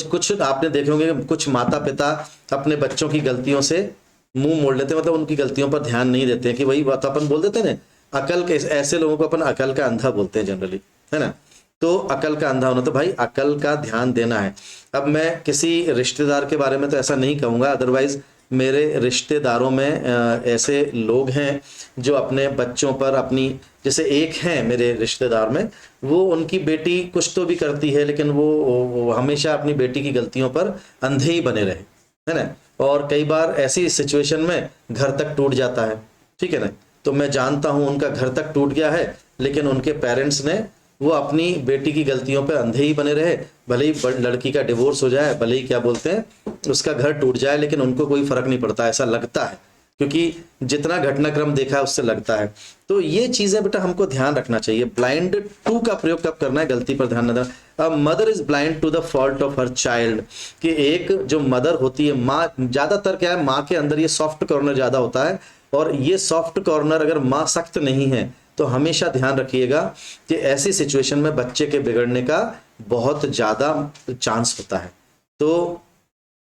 कुछ आपने देखे होंगे, कुछ माता पिता अपने बच्चों की गलतियों से मुंह मोड़ लेते हैं, मतलब उनकी गलतियों पर ध्यान नहीं देते हैं। कि वही बात अपन बोल देते हैं ना, अकल के, ऐसे लोगों को अपन अकल का अंधा बोलते हैं जनरली, है ना। तो अकल का अंधा होना, तो भाई अकल का ध्यान देना है। अब मैं किसी रिश्तेदार के बारे में तो ऐसा नहीं कहूँगा, अदरवाइज मेरे रिश्तेदारों में ऐसे लोग हैं जो अपने बच्चों पर अपनी, जैसे एक हैं मेरे रिश्तेदार में, वो उनकी बेटी कुछ तो भी करती है, लेकिन वो हमेशा अपनी बेटी की गलतियों पर अंधे ही बने रहे, है ना। और कई बार ऐसी सिचुएशन में घर तक टूट जाता है, ठीक है ना। तो मैं जानता हूँ उनका घर तक टूट गया है, लेकिन उनके पेरेंट्स ने वो अपनी बेटी की गलतियों पे अंधे ही बने रहे। भले ही लड़की का डिवोर्स हो जाए, भले ही क्या बोलते हैं उसका घर टूट जाए, लेकिन उनको कोई फर्क नहीं पड़ता, ऐसा लगता है, क्योंकि जितना घटनाक्रम देखा है उससे लगता है। तो ये चीजें बेटा हमको ध्यान रखना चाहिए। ब्लाइंड टू का प्रयोग कब करना है? गलती पर ध्यान न देना। अब mother is blind to the fault of her child, कि एक जो मदर होती है, माँ, ज्यादातर क्या है, माँ के अंदर ये सॉफ्ट कॉर्नर ज्यादा होता है, और ये सॉफ्ट कॉर्नर अगर माँ सख्त नहीं है तो हमेशा ध्यान रखिएगा कि ऐसी सिचुएशन में बच्चे के बिगड़ने का बहुत ज़्यादा चांस होता है। तो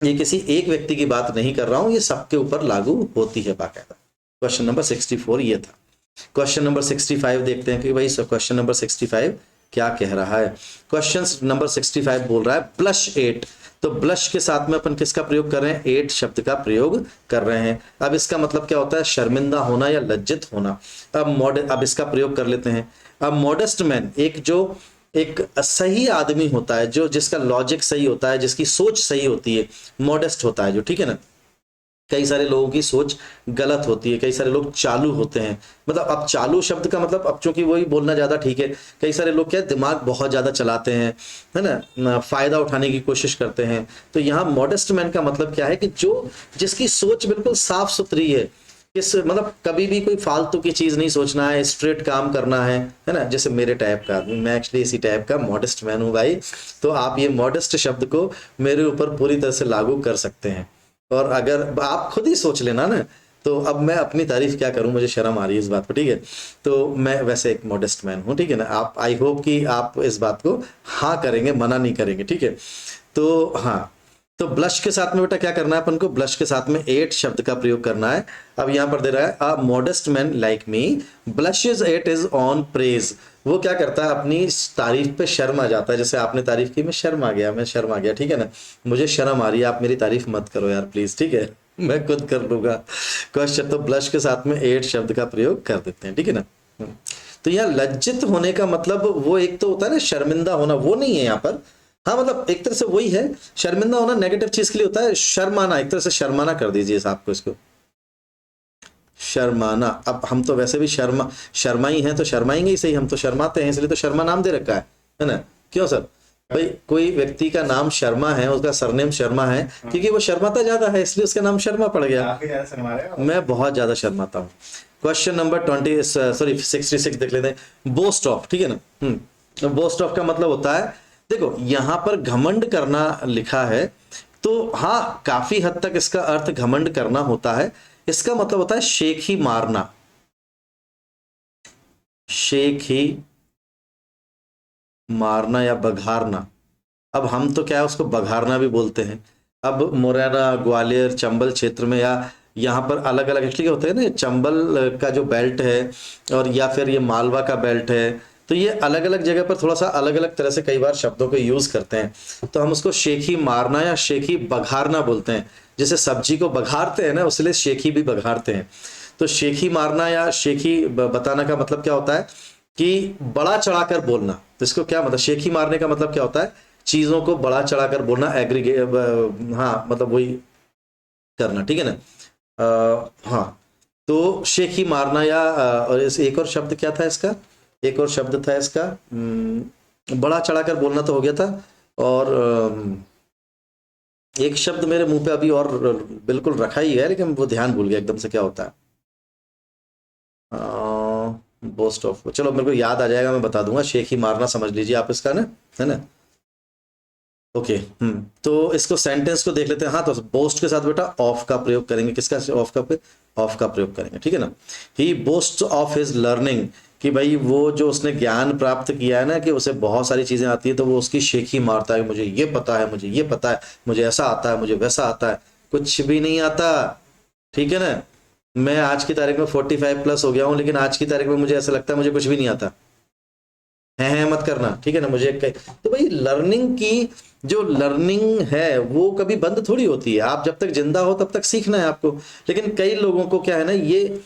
ये किसी एक व्यक्ति की बात नहीं कर रहा हूं, ये सबके ऊपर लागू होती है बाकायदा। क्वेश्चन नंबर 64 ये था। क्वेश्चन नंबर 65 देखते हैं कि भाई क्वेश्चन नंबर 65 क्या कह रहा है। क्वेश्चन नंबर 65 बोल रहा है ब्लश 8। तो ब्लश के साथ में अपन किसका प्रयोग कर रहे हैं? 8 शब्द का प्रयोग कर रहे हैं। अब इसका मतलब क्या होता है? शर्मिंदा होना या लज्जित होना। अब इसका प्रयोग कर लेते हैं। अब मॉडेस्ट मैन, एक सही आदमी होता है, जो जिसका लॉजिक सही होता है, जिसकी सोच सही होती है, मॉडेस्ट होता है जो, ठीक है ना। कई सारे लोगों की सोच गलत होती है, कई सारे लोग चालू होते हैं। मतलब अब चालू शब्द का मतलब, अब चूंकि वही बोलना ज़्यादा ठीक है, कई सारे लोग क्या दिमाग बहुत ज़्यादा चलाते हैं, है ना, फ़ायदा उठाने की कोशिश करते हैं। तो यहाँ मॉडेस्ट मैन का मतलब क्या है कि जिसकी सोच बिल्कुल साफ सुथरी है, मतलब कभी भी कोई फालतू की चीज़ नहीं सोचना है, स्ट्रेट काम करना है ना। जैसे मेरे टाइप का आदमी, मैं एक्चुअली इसी टाइप का मॉडेस्ट मैन हूँ भाई। तो आप ये मॉडेस्ट शब्द को मेरे ऊपर पूरी तरह से लागू कर सकते हैं। और अगर आप खुद ही सोच लेना ना, तो अब मैं अपनी तारीफ क्या करूं, मुझे शर्म आ रही है इस बात पर, ठीक है। तो मैं वैसे एक मॉडेस्ट मैन हूं, ठीक है ना। आप, आई होप कि आप इस बात को हाँ करेंगे, मना नहीं करेंगे, ठीक है। तो हाँ, तो ब्लश के साथ में बेटा क्या करना है अपन को? ब्लश के साथ में 8 शब्द का प्रयोग करना है। अब यहां पर दे रहा है a modest man like me blushes at his own praise. वो क्या करता है? अपनी तारीफ पे शर्म आ जाता है। जैसे आपने तारीफ की, मैं शर्म आ गया, ठीक है ना। मुझे शर्म आ रही है, आप मेरी तारीफ मत करो यार प्लीज, ठीक है। मैं खुद कर लूंगा क्वेश्चन। तो ब्लश के साथ में 8 शब्द का प्रयोग कर देते हैं, ठीक है ना। तो यहाँ लज्जित होने का मतलब वो एक तो होता है ना शर्मिंदा होना, वो नहीं है यहाँ पर। हाँ, मतलब एक तरह से वही है। शर्मिंदा होना नेगेटिव चीज के लिए होता है, शर्माना, एक तरह से शर्माना कर दीजिए साहब को, इसको शर्माना। अब हम तो वैसे भी शर्माई हैं, तो शर्माएंगे ही सही, हम तो शर्माते हैं, इसलिए तो शर्मा नाम दे रखा है ना। क्यों सर? भाई कोई व्यक्ति का नाम शर्मा है, उसका सरनेम शर्मा है, क्योंकि वो शर्माता ज्यादा है, इसलिए उसका नाम शर्मा पड़ गया। मैं बहुत ज्यादा शर्माता हूँ। क्वेश्चन नंबर 66 देख लेते हैं। बोस्ट ऑफ, ठीक है ना। बोस्ट ऑफ का मतलब होता है, देखो यहां पर घमंड करना लिखा है, तो हाँ काफी हद तक इसका अर्थ घमंड करना होता है। इसका मतलब होता है शेख ही मारना, शेख ही मारना या बघारना। अब हम तो क्या है, उसको बघारना भी बोलते हैं। अब मुरैना, ग्वालियर, चंबल क्षेत्र में या यहाँ पर अलग अलग इसलिए होते हैं ना, चंबल का जो बेल्ट है और या फिर ये मालवा का बेल्ट है, तो ये अलग अलग जगह पर थोड़ा सा अलग अलग तरह से कई बार शब्दों को यूज करते हैं। तो हम उसको शेखी मारना या शेखी बघारना बोलते हैं। जैसे सब्जी को बघारते हैं ना, उसलिए शेखी भी बघारते हैं। तो शेखी मारना या शेखी बताना का मतलब क्या होता है कि बड़ा चढ़ाकर बोलना। तो इसको क्या मतलब, शेखी मारने का मतलब क्या होता है? चीजों को बड़ा चढ़ाकर बोलना, एग्रीगेट, हाँ मतलब वही करना, ठीक है ना। हाँ, तो शेखी मारना या और इस एक और शब्द क्या था इसका? एक और शब्द था इसका, बड़ा चढ़ाकर बोलना तो हो गया था। और एक शब्द मेरे मुंह पे अभी और बिल्कुल रखा ही है, लेकिन वो ध्यान भूल गया एकदम से, क्या होता है? बोस्ट ऑफ, चलो मेरे को याद आ जाएगा, मैं बता दूंगा। शेख ही मारना समझ लीजिए आप इसका ना, है ना। ओके, तो इसको सेंटेंस को देख लेते हैं। हाँ, तो बोस्ट के साथ बेटा ऑफ का प्रयोग करेंगे। किसका? ऑफ का प्रयोग करेंगे, ठीक है ना। ही बोस्ट ऑफ हिज लर्निंग, कि भाई वो जो उसने ज्ञान प्राप्त किया है ना, कि उसे बहुत सारी चीजें आती है, तो वो उसकी शेखी मारता है, मुझे ये पता है, मुझे ये पता है, मुझे ऐसा आता है, मुझे वैसा आता है। कुछ भी नहीं आता, ठीक है ना। मैं आज की तारीख में 45 प्लस हो गया हूँ, लेकिन आज की तारीख में मुझे ऐसा लगता है मुझे कुछ भी नहीं आता है मत करना, ठीक है ना। मुझे तो भाई लर्निंग की जो लर्निंग है वो कभी बंद थोड़ी होती है। आप जब तक जिंदा हो तब तक सीखना है आपको। लेकिन कई लोगों को क्या है ना, ये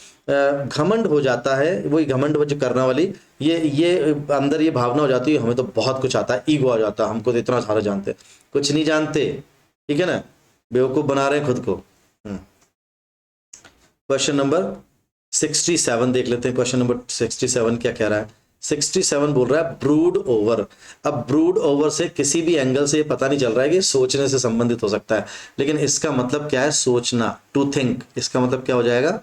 घमंड हो जाता है, वही घमंड जो करने वाली, ये अंदर ये भावना हो जाती है, हमें तो बहुत कुछ आता है, ईगो आ जाता है, हमको तो इतना सारा जानते हैं। कुछ नहीं जानते, ठीक है ना, बेवकूफ बना रहे हैं खुद को। क्वेश्चन नंबर 67 देख लेते हैं। क्वेश्चन नंबर 67 क्या कह रहा है? 67 बोल रहा है ब्रूड ओवर। अब ब्रूड ओवर से किसी भी एंगल से ये पता नहीं चल रहा है कि सोचने से संबंधित हो सकता है, लेकिन इसका मतलब क्या है? सोचना, टू थिंक। इसका मतलब क्या हो जाएगा?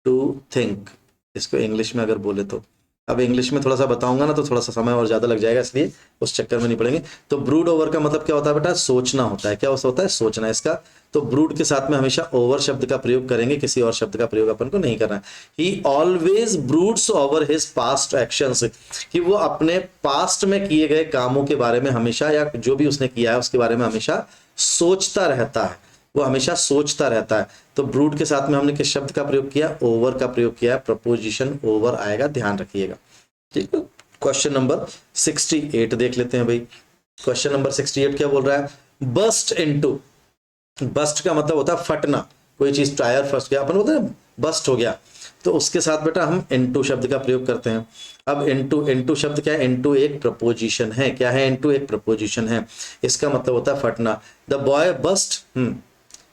To think. इसको इंग्लिश में अगर बोले तो अब इंग्लिश में थोड़ा सा बताऊंगा ना तो थोड़ा सा समय और ज़्यादा लग जाएगा, इसलिए उस चक्कर में नहीं पड़ेंगे। तो ब्रूड ओवर का मतलब क्या होता है बेटा, सोचना होता है। क्या होता है, सोचना इसका। तो ब्रूड के साथ में हमेशा ओवर शब्द का प्रयोग करेंगे, किसी और शब्द का प्रयोग अपन को नहीं करना है। ही always breeds over his past actions, कि वो अपने पास्ट में किए गए कामों के बारे में हमेशा, या जो भी उसने किया है उसके बारे में हमेशा सोचता रहता है, वो हमेशा सोचता रहता है। तो ब्रूड के साथ में हमने किस शब्द का प्रयोग किया, ओवर का प्रयोग किया है। प्रपोजिशन ओवर आएगा, ध्यान रखिएगा। ठीक है, क्वेश्चन नंबर 68 देख लेते हैं भाई। क्वेश्चन नंबर 68 क्या बोल रहा है, बस्ट इनटू। बस्ट का मतलब होता है फटना, कोई चीज टायर फंस गया अपन बोलते हैं बस्ट हो गया, तो उसके साथ बेटा हम इनटू शब्द का प्रयोग करते हैं। अब इनटू शब्द क्या है, इनटू एक प्रपोजिशन है। क्या है, इनटू एक प्रपोजिशन है, इसका मतलब होता है फटना। The boy burst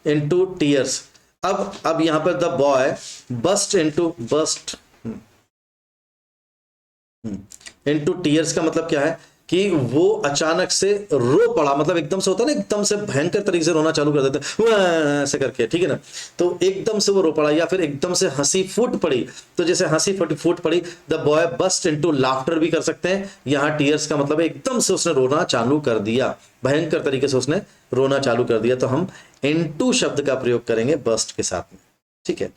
into tears. अब यहां पर the boy burst into tears का मतलब क्या है कि वो अचानक से रो पड़ा, मतलब एकदम से होता है ना, एकदम से भयंकर तरीके से रोना चालू कर देते हैं ऐसे करके, ठीक है ना। तो एकदम से वो रो पड़ा, या फिर एकदम से हंसी फूट पड़ी। तो जैसे हंसी फूट पड़ी, the boy burst into laughter भी कर सकते हैं। यहाँ टीयर्स का मतलब एकदम से उसने रोना चालू कर दिया, भयंकर तरीके से उसने रोना चालू कर दिया। तो हम इनटू शब्द का प्रयोग करेंगे बस्ट के साथ में, ठीक है।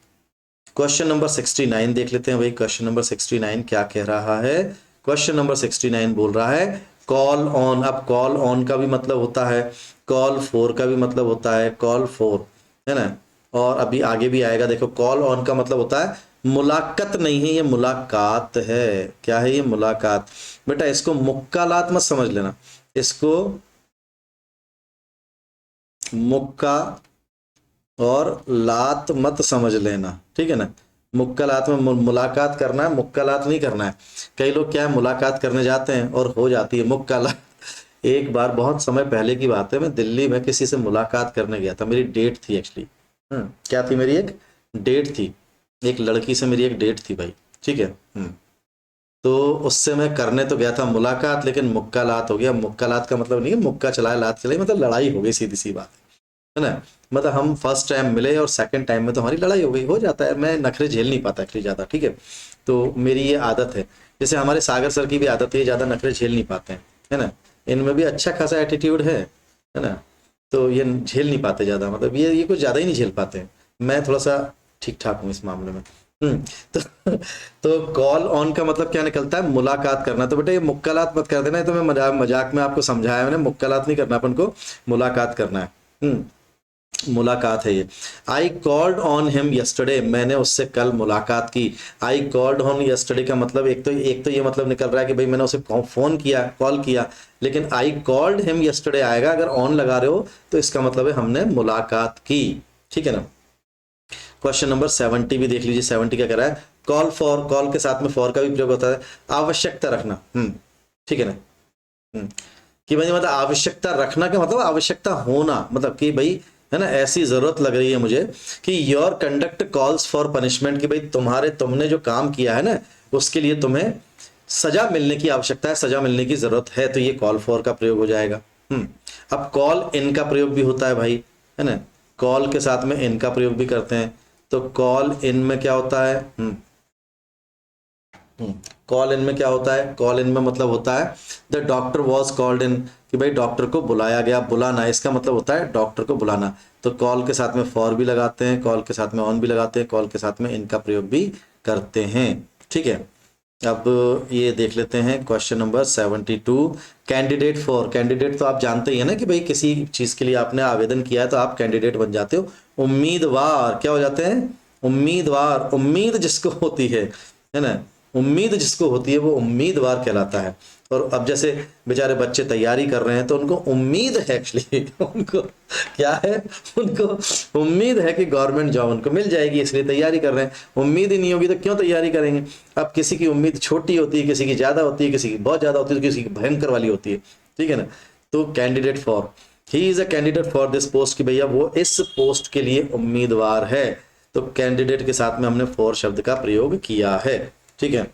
क्वेश्चन नंबर 69 देख लेते हैं भाई। क्वेश्चन नंबर 69 क्या कह रहा है, क्वेश्चन नंबर 69 बोल रहा है कॉल ऑन। अब कॉल ऑन का भी मतलब होता है, कॉल फॉर का भी मतलब होता है, कॉल फॉर, है ना। और अभी आगे भी आएगा, देखो कॉल ऑन का मतलब होता है मुलाकात नहीं है, ये मुलाकात है। क्या है ये, मुलाकात। बेटा इसको मुक्कालात मत समझ लेना, इसको मुक्का और लात मत समझ लेना, ठीक है ना। मुक्कालात में मुलाकात करना है, मुक्कालात नहीं करना है। कई लोग क्या है, मुलाकात करने जाते हैं और हो जाती है मुक्कालात। एक बार बहुत समय पहले की बात है, मैं दिल्ली में किसी से मुलाकात करने गया था, मेरी डेट थी एक्चुअली। क्या थी, मेरी एक डेट थी, एक लड़की से मेरी एक डेट थी भाई, ठीक है। तो उससे मैं करने तो गया था मुलाकात, लेकिन मुक्कालात हो गया। मुक्कालात का मतलब नहीं है मुक्का चलाए लात चलाई, मतलब लड़ाई हो गई, सीधी सी बात है ना। मतलब हम फर्स्ट टाइम मिले और सेकंड टाइम में तो हमारी लड़ाई हो गई, हो जाता है। मैं नखरे झेल नहीं पाता एक्चुअली ज़्यादा, ठीक है। तो मेरी ये आदत है, जैसे हमारे सागर सर की भी आदत है, ज़्यादा नखरे झेल नहीं पाते हैं, है ना। इनमें भी अच्छा खासा एटीट्यूड है ना। तो ये झेल नहीं पाते ज़्यादा, मतलब ये कुछ ज़्यादा ही नहीं झेल पाते हैं। मैं थोड़ा सा ठीक ठाक हूँ इस मामले में। तो कॉल ऑन का मतलब क्या निकलता है, मुलाकात करना। तो बेटा ये मुक्कालात मत कर देना, तो मैं मजाक में आपको समझाया मैंने, मुक्कालात नहीं करना अपन को, मुलाकात करना है। मुलाकात है ये। I called on him yesterday, मैंने उससे कल मुलाकात की। आई कॉल्ड ऑन यस्टरडे का मतलब एक तो ये मतलब निकल रहा है कि भाई मैंने उसे फोन किया, कॉल किया। लेकिन आई कॉल्ड हिम यस्टरडे आएगा, अगर ऑन लगा रहे हो तो इसका मतलब है हमने मुलाकात की, ठीक है ना। क्वेश्चन नंबर 70 भी देख लीजिए। 70 क्या कह रहा है, कॉल फॉर, कॉल के साथ में फॉर का भी प्रयोग होता है, आवश्यकता रखना। ठीक है ना। कि भाई मतलब आवश्यकता रखना का मतलब आवश्यकता होना, मतलब कि भाई है ना, ऐसी जरूरत लग रही है मुझे कि your conduct calls for punishment, कि भाई तुमने जो काम किया है ना उसके लिए तुम्हें सजा मिलने की आवश्यकता है, सजा मिलने की जरूरत है। तो ये कॉल फॉर का प्रयोग हो जाएगा। अब कॉल इन का प्रयोग भी होता है भाई, है ना। कॉल के साथ में इन का प्रयोग भी करते हैं। तो कॉल इन में क्या होता है, कॉल इन में क्या होता है, कॉल इन में मतलब होता है the doctor was called in, कि भाई डॉक्टर को बुलाया गया, बुलाना इसका मतलब होता है डॉक्टर को बुलाना। तो कॉल के साथ में फॉर भी लगाते हैं, कॉल के साथ में ऑन भी लगाते हैं, कॉल के साथ में इनका प्रयोग भी करते हैं, ठीक है। अब ये देख लेते हैं question number 72, candidate for. Candidate तो आप जानते ही है ना कि भाई किसी चीज़ के लिए आपने आवेदन किया है तो आप कैंडिडेट बन जाते हो। उम्मीदवार क्या हो जाते हैं, उम्मीदवार। उम्मीद जिसको होती है ना, उम्मीद जिसको होती है वो उम्मीदवार कहलाता है। और अब जैसे बेचारे बच्चे तैयारी कर रहे हैं तो उनको उम्मीद है एक्चुअली उनको क्या है, उनको उम्मीद है कि गवर्नमेंट जॉब उनको मिल जाएगी, इसलिए तैयारी कर रहे हैं। उम्मीद ही नहीं होगी तो क्यों तैयारी करेंगे। अब किसी की उम्मीद छोटी होती है, किसी की ज़्यादा होती है, किसी की बहुत ज़्यादा होती है, किसी की भयंकर वाली होती है, ठीक है ना। तो candidate for, he is a candidate for this post, कि भैया वो इस पोस्ट के लिए उम्मीदवार है। तो कैंडिडेट के साथ में हमने फॉर शब्द का प्रयोग किया है, ठीक है।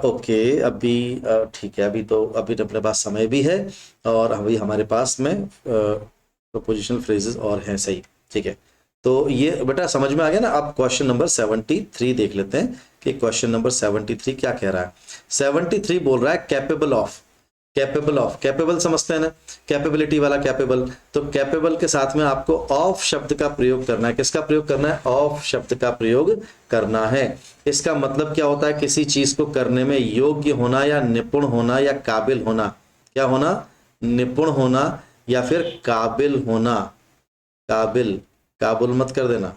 ओके, अभी ठीक है, अभी तो अभी अपने पास समय भी है और अभी हमारे पास में प्रपोजिशनल फ्रेजेस और हैं, सही, ठीक है। तो ये बेटा समझ में आ गया ना। अब क्वेश्चन नंबर 73 देख लेते हैं कि क्वेश्चन नंबर 73 क्या कह रहा है। 73 बोल रहा है capable of, capable of, capable समझते हैं ना, कैपेबिलिटी वाला कैपेबल। तो कैपेबल के साथ में आपको ऑफ शब्द का प्रयोग करना है। किसका प्रयोग करना है? ऑफ शब्द का प्रयोग करना है। इसका मतलब क्या होता है? किसी चीज को करने में योग्य होना या निपुण होना या काबिल होना। क्या होना? निपुण होना या फिर काबिल होना। काबिल, काबुल मत कर देना,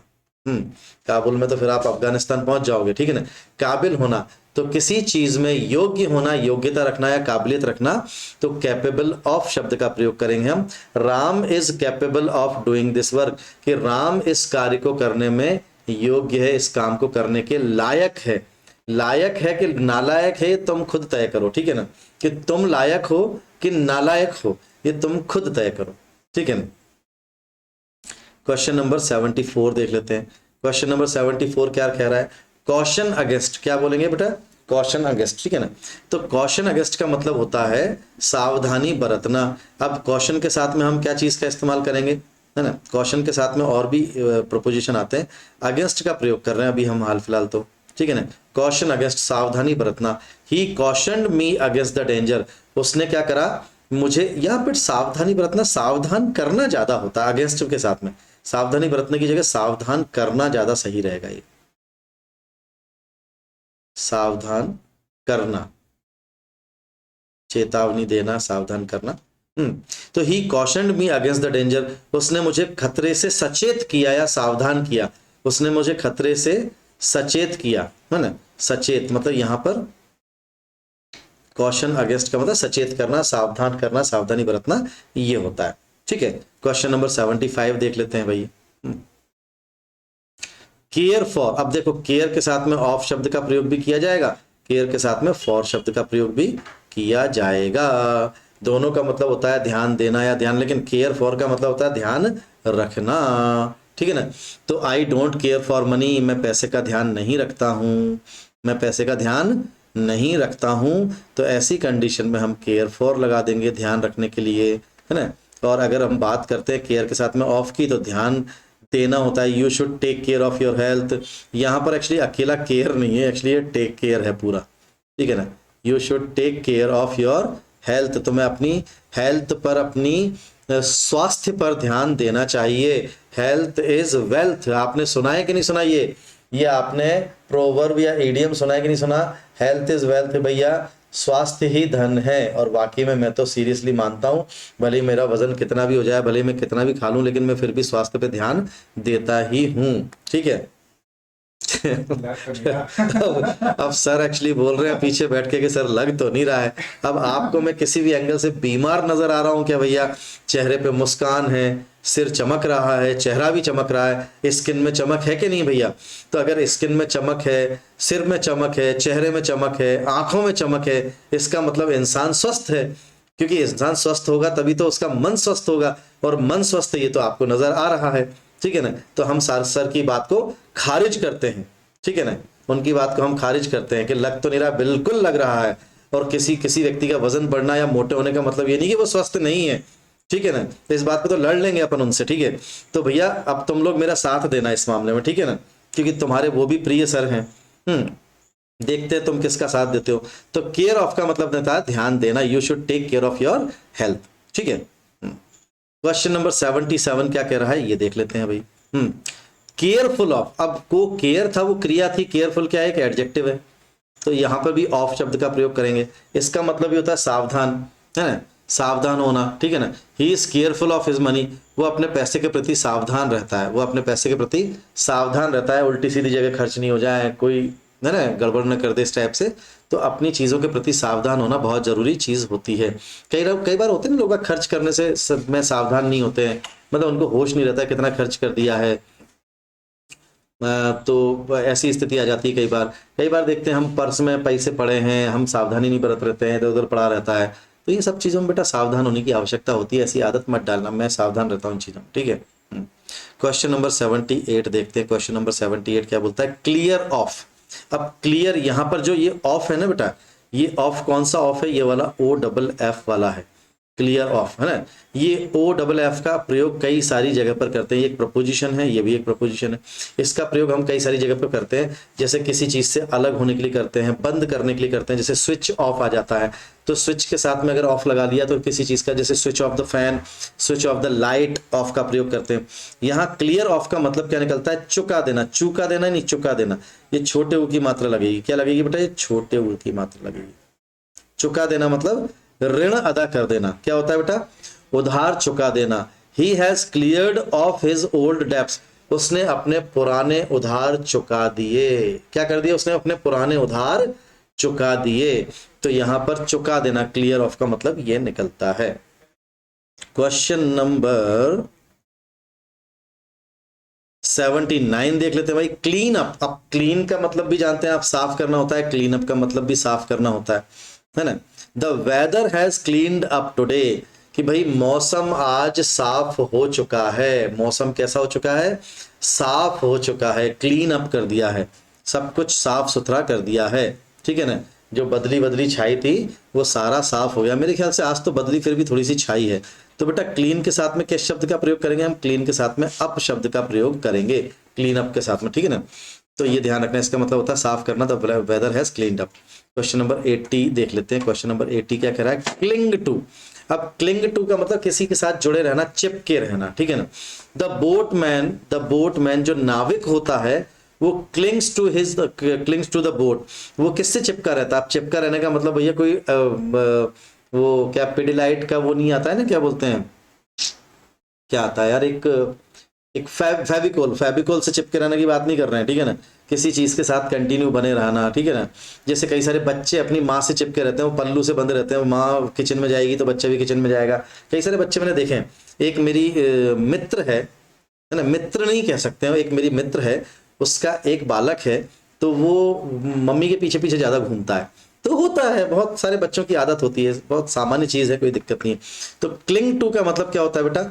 काबुल में तो फिर आप अफगानिस्तान पहुंच जाओगे, ठीक है ना। काबिल होना, तो किसी चीज में योग्य होना, योग्यता रखना या काबिलियत रखना, तो कैपेबल ऑफ शब्द का प्रयोग करेंगे हम। Ram is capable of doing this work, कि राम इस कार्य को करने में योग्य है, इस काम को करने के लायक है। लायक है कि नालायक है, तुम खुद तय करो, ठीक है ना। कि तुम लायक हो कि नालायक हो, ये तुम खुद तय करो, ठीक है ना। क्वेश्चन नंबर 74 देख लेते हैं। क्वेश्चन नंबर 74 क्या कह रहा है? कॉशन अगेंस्ट, क्या बोलेंगे बेटा? कॉशन अगेंस्ट, ठीक है ना। तो कॉशन अगेंस्ट का मतलब होता है सावधानी बरतना। अब कॉशन के साथ में हम क्या चीज का इस्तेमाल करेंगे, है ना। कॉशन के साथ में और भी प्रोपोजिशन आते हैं, अगेंस्ट का प्रयोग कर रहे हैं अभी हम हाल फिलहाल तो, ठीक है ना। कॉशन अगेंस्ट, सावधानी बरतना। ही कॉशनड मी अगेंस्ट द डेंजर, उसने क्या करा? मुझे, यहाँ पे सावधानी बरतना, सावधान करना ज्यादा होता है अगेंस्ट के साथ में। सावधानी बरतने की जगह सावधान करना ज्यादा सही रहेगा। ये सावधान करना, चेतावनी देना, सावधान करना। तो ही कॉशनड मी अगेंस्ट द डेंजर, उसने मुझे खतरे से सचेत किया या सावधान किया। उसने मुझे खतरे से सचेत किया, है ना। सचेत मतलब यहां पर कॉशन अगेंस्ट का मतलब सचेत करना, सावधान करना, सावधानी बरतना, ये होता है, ठीक है। क्वेश्चन नंबर 75 देख लेते हैं भाई। केयर फॉर, अब देखो केयर के साथ में ऑफ शब्द का प्रयोग भी किया जाएगा, केयर के साथ में फॉर शब्द का प्रयोग भी किया जाएगा। दोनों का मतलब होता है ध्यान देना या ध्यान, लेकिन केयर फॉर का मतलब होता है ध्यान रखना, ठीक है ना। तो I don't care for money, मैं पैसे का ध्यान नहीं रखता हूं, मैं पैसे का ध्यान नहीं रखता हूं। तो ऐसी कंडीशन में हम केयर फॉर लगा देंगे, ध्यान रखने के लिए, है ना। और अगर हम बात करते हैं केयर के साथ में ऑफ की, तो ध्यान देना होता है। You should take care of your health, यहाँ पर एक्चुअली अकेला केयर नहीं है, एक्चुअली ये टेक केयर है पूरा, ठीक है ना। You should take care of your health, तो मैं अपनी हेल्थ पर, अपनी स्वास्थ्य पर ध्यान देना चाहिए। हेल्थ इज वेल्थ, आपने सुना है कि नहीं सुना? ये आपने प्रोवर्ब या इडियम सुना है कि नहीं सुना? हेल्थ इज वेल्थ भैया, स्वास्थ्य ही धन है। और वाकई में मैं तो सीरियसली मानता हूँ, भले ही मेरा वजन कितना भी हो जाए, भले मैं कितना भी खा लूं, लेकिन मैं फिर भी स्वास्थ्य पे ध्यान देता ही हूँ, ठीक है। अब सर एक्चुअली बोल रहे हैं पीछे बैठ के कि सर लग तो नहीं रहा है। अब आपको मैं किसी भी एंगल से बीमार नजर आ रहा हूँ क्या भैया? चेहरे पे मुस्कान है, सिर चमक रहा है, चेहरा भी चमक रहा है, स्किन में चमक है कि नहीं भैया? तो अगर स्किन में चमक है, सिर में चमक है, चेहरे में चमक है, आंखों में चमक है, इसका मतलब इंसान स्वस्थ है। क्योंकि इंसान स्वस्थ होगा तभी तो उसका मन स्वस्थ होगा, और मन स्वस्थ है ये तो आपको नजर आ रहा है, ठीक है ना। तो हम सर की बात को खारिज करते हैं, ठीक है ना। उनकी बात को हम खारिज करते हैं कि लग तो नहीं रहा, बिल्कुल लग रहा है। और किसी व्यक्ति का वजन बढ़ना या मोटे होने का मतलब ये नहीं कि वो स्वस्थ नहीं है, ठीक है ना। तो इस बात पे तो लड़ लेंगे अपन उनसे, ठीक है। तो भैया अब तुम लोग मेरा साथ देना इस मामले में, ठीक है ना, क्योंकि तुम्हारे वो भी प्रिय सर हैं। देखते हैं तुम किसका साथ देते हो। तो केयर ऑफ का मतलब देता है ध्यान देना, you should take care of your health, ठीक है। क्वेश्चन नंबर 77 क्या कह रहा है ये देख लेते हैं भाई। केयरफुल ऑफ, अब को केयर था वो क्रिया थी, केयरफुल क्या है? एक एडजेक्टिव है, तो यहां पर भी ऑफ शब्द का प्रयोग करेंगे। इसका मतलब ये होता है सावधान, है ना, सावधान होना, ठीक है ना। He is careful of his money, वो अपने पैसे के प्रति सावधान रहता है, वो अपने पैसे के प्रति सावधान रहता है, उल्टी सीधी जगह खर्च नहीं हो जाए, कोई है ना गड़बड़ न कर दे इस टाइप से। तो अपनी चीज़ों के प्रति सावधान होना बहुत ज़रूरी चीज़ होती है। कई बार होते हैं ना लोग खर्च करने से सब में सावधान नहीं होते हैं, मतलब उनको होश नहीं रहता कितना खर्च कर दिया है। तो ऐसी स्थिति आ जाती है। कई बार देखते हैं हम पर्स में पैसे पड़े हैं, हम सावधानी नहीं बरत रहते हैं, इधर उधर पड़ा रहता है। तो ये सब चीज़ों में बेटा सावधान होने की आवश्यकता होती है, ऐसी आदत मत डालना, मैं सावधान रहता हूँ इन चीज़ों में, ठीक है। क्वेश्चन नंबर 78 देखते हैं। क्वेश्चन नंबर 78 क्या बोलता है? Clear of. अब क्लियर यहाँ पर जो ये ऑफ है ना बेटा, ये ऑफ कौन सा ऑफ है? ये वाला OFF वाला है। क्लियर ऑफ, है ना। ये ओ डबल एफ का प्रयोग कई सारी जगह पर करते हैं। ये एक प्रपोजिशन है, ये भी एक प्रपोजिशन है। इसका प्रयोग हम कई सारी जगह पर करते हैं, जैसे किसी चीज से अलग होने के लिए करते हैं, बंद करने के लिए करते हैं। जैसे स्विच ऑफ आ जाता है, तो स्विच के साथ में अगर ऑफ लगा लिया तो किसी चीज का, जैसे switch off the fan, switch off the light of का प्रयोग करते हैं। यहाँ क्लियर ऑफ का मतलब क्या निकलता है? चुका देना, चूका देना नहीं, चुका देना। ये छोटे ऊ की मात्रा लगेगी, क्या लगेगी बेटा? ये छोटे ऊ की मात्रा लगेगी। चुका देना मतलब ऋण अदा कर देना। क्या होता है बेटा? उधार चुका देना। He has cleared of his old debts, उसने अपने पुराने उधार चुका दिए। क्या कर दिया? उसने अपने पुराने उधार चुका दिए। तो यहां पर चुका देना, क्लियर ऑफ का मतलब ये निकलता है। क्वेश्चन नंबर 79 देख लेते हैं भाई। Clean up. अब क्लीन का मतलब भी जानते हैं आप, साफ करना होता है। क्लीन अप का मतलब भी साफ करना होता है ना। The weather has cleaned up today, कि भाई मौसम आज साफ हो चुका है। मौसम कैसा हो चुका है? साफ हो चुका है, क्लीन अप कर दिया है, सब कुछ साफ सुथरा कर दिया है, ठीक है ना। जो बदली बदली छाई थी वो सारा साफ हो गया। मेरे ख्याल से आज तो बदली फिर भी थोड़ी सी छाई है। तो बेटा क्लीन के साथ में किस शब्द का प्रयोग करेंगे हम? क्लीन के साथ में अप शब्द का प्रयोग करेंगे, क्लीन अप के साथ में, ठीक है ना। तो ये ध्यान रखना, इसका मतलब होता है साफ करना। The weather has cleaned up. Question number 80 देख लेते हैं। क्वेश्चन नंबर 80 क्या कह रहा है? Cling to. अब क्लिंग टू का मतलब किसी के साथ जुड़े रहना, चिपके रहना, ठीक है ना। द बोटमैन जो नाविक होता है वो क्लिंग्स टू द बोट, वो किससे चिपका रहता है? अब चिपका रहने का मतलब भैया कोई वो क्या पिडिलाइट का वो नहीं आता है ना, क्या बोलते हैं, क्या आता है यार, एक फेविकोल से चिपके रहने की बात नहीं कर रहे हैं, ठीक है ना। किसी चीज के साथ कंटिन्यू बने रहना, ठीक है ना। जैसे कई सारे बच्चे अपनी माँ से चिपके रहते हैं, वो पल्लू से बंधे रहते हैं। माँ किचन में जाएगी तो बच्चा भी किचन में जाएगा। कई सारे बच्चे मैंने देखे हैं। एक मेरी मित्र है ना, मित्र नहीं कह सकते हैं, एक मेरी मित्र है, उसका एक बालक है, तो वो मम्मी के पीछे पीछे ज्यादा घूमता है। तो होता है, बहुत सारे बच्चों की आदत होती है, बहुत सामान्य चीज है, कोई दिक्कत नहीं है। तो क्लिंग टू का मतलब क्या होता है बेटा?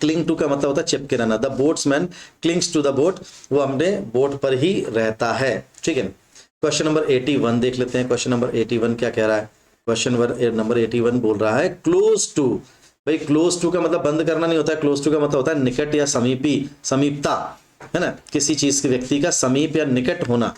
क्लिंग टू का मतलब होता है चिपके रहना। The boatsman clings to the boat, वो अपने बोट पर ही रहता है, ठीक है। क्वेश्चन नंबर 81 देख लेते हैं। क्वेश्चन नंबर 81 क्या कह रहा है? क्वेश्चन नंबर 81 बोल रहा है क्लोज टू। भाई क्लोज टू का मतलब बंद करना नहीं होता है। क्लोज टू का मतलब होता है निकट या समीपी, समीपता, है ना। किसी चीज के व्यक्ति का समीप या निकट होना।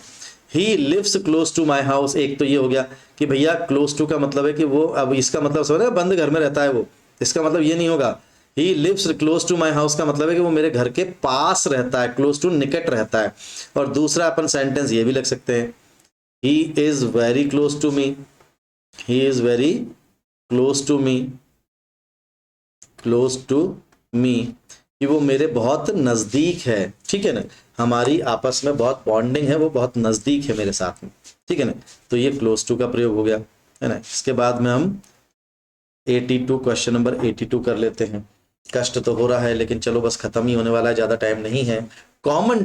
He lives close to my house. एक तो ये हो गया कि भैया क्लोज टू का मतलब है कि वो, अब इसका मतलब समझ रहे, बंद घर में रहता है वो। इसका मतलब ये नहीं होगा। He lives close to my house का मतलब है कि वो मेरे घर के पास रहता है, क्लोज टू निकट रहता है। और दूसरा अपन सेंटेंस ये भी लग सकते हैं, he is very close to me, he is very close to me, close to me, कि वो मेरे बहुत नजदीक है, ठीक है ना। हमारी आपस में बहुत बॉन्डिंग है, वो बहुत नजदीक है मेरे साथ में, ठीक है ना। तो ये क्लोज टू का प्रयोग हो गया, है ना। इसके बाद में हम 82 क्वेश्चन नंबर 82 कर लेते हैं। कष्ट तो हो रहा है लेकिन चलो बस खत्म ही होने वाला है, ज्यादा टाइम नहीं है। कॉमन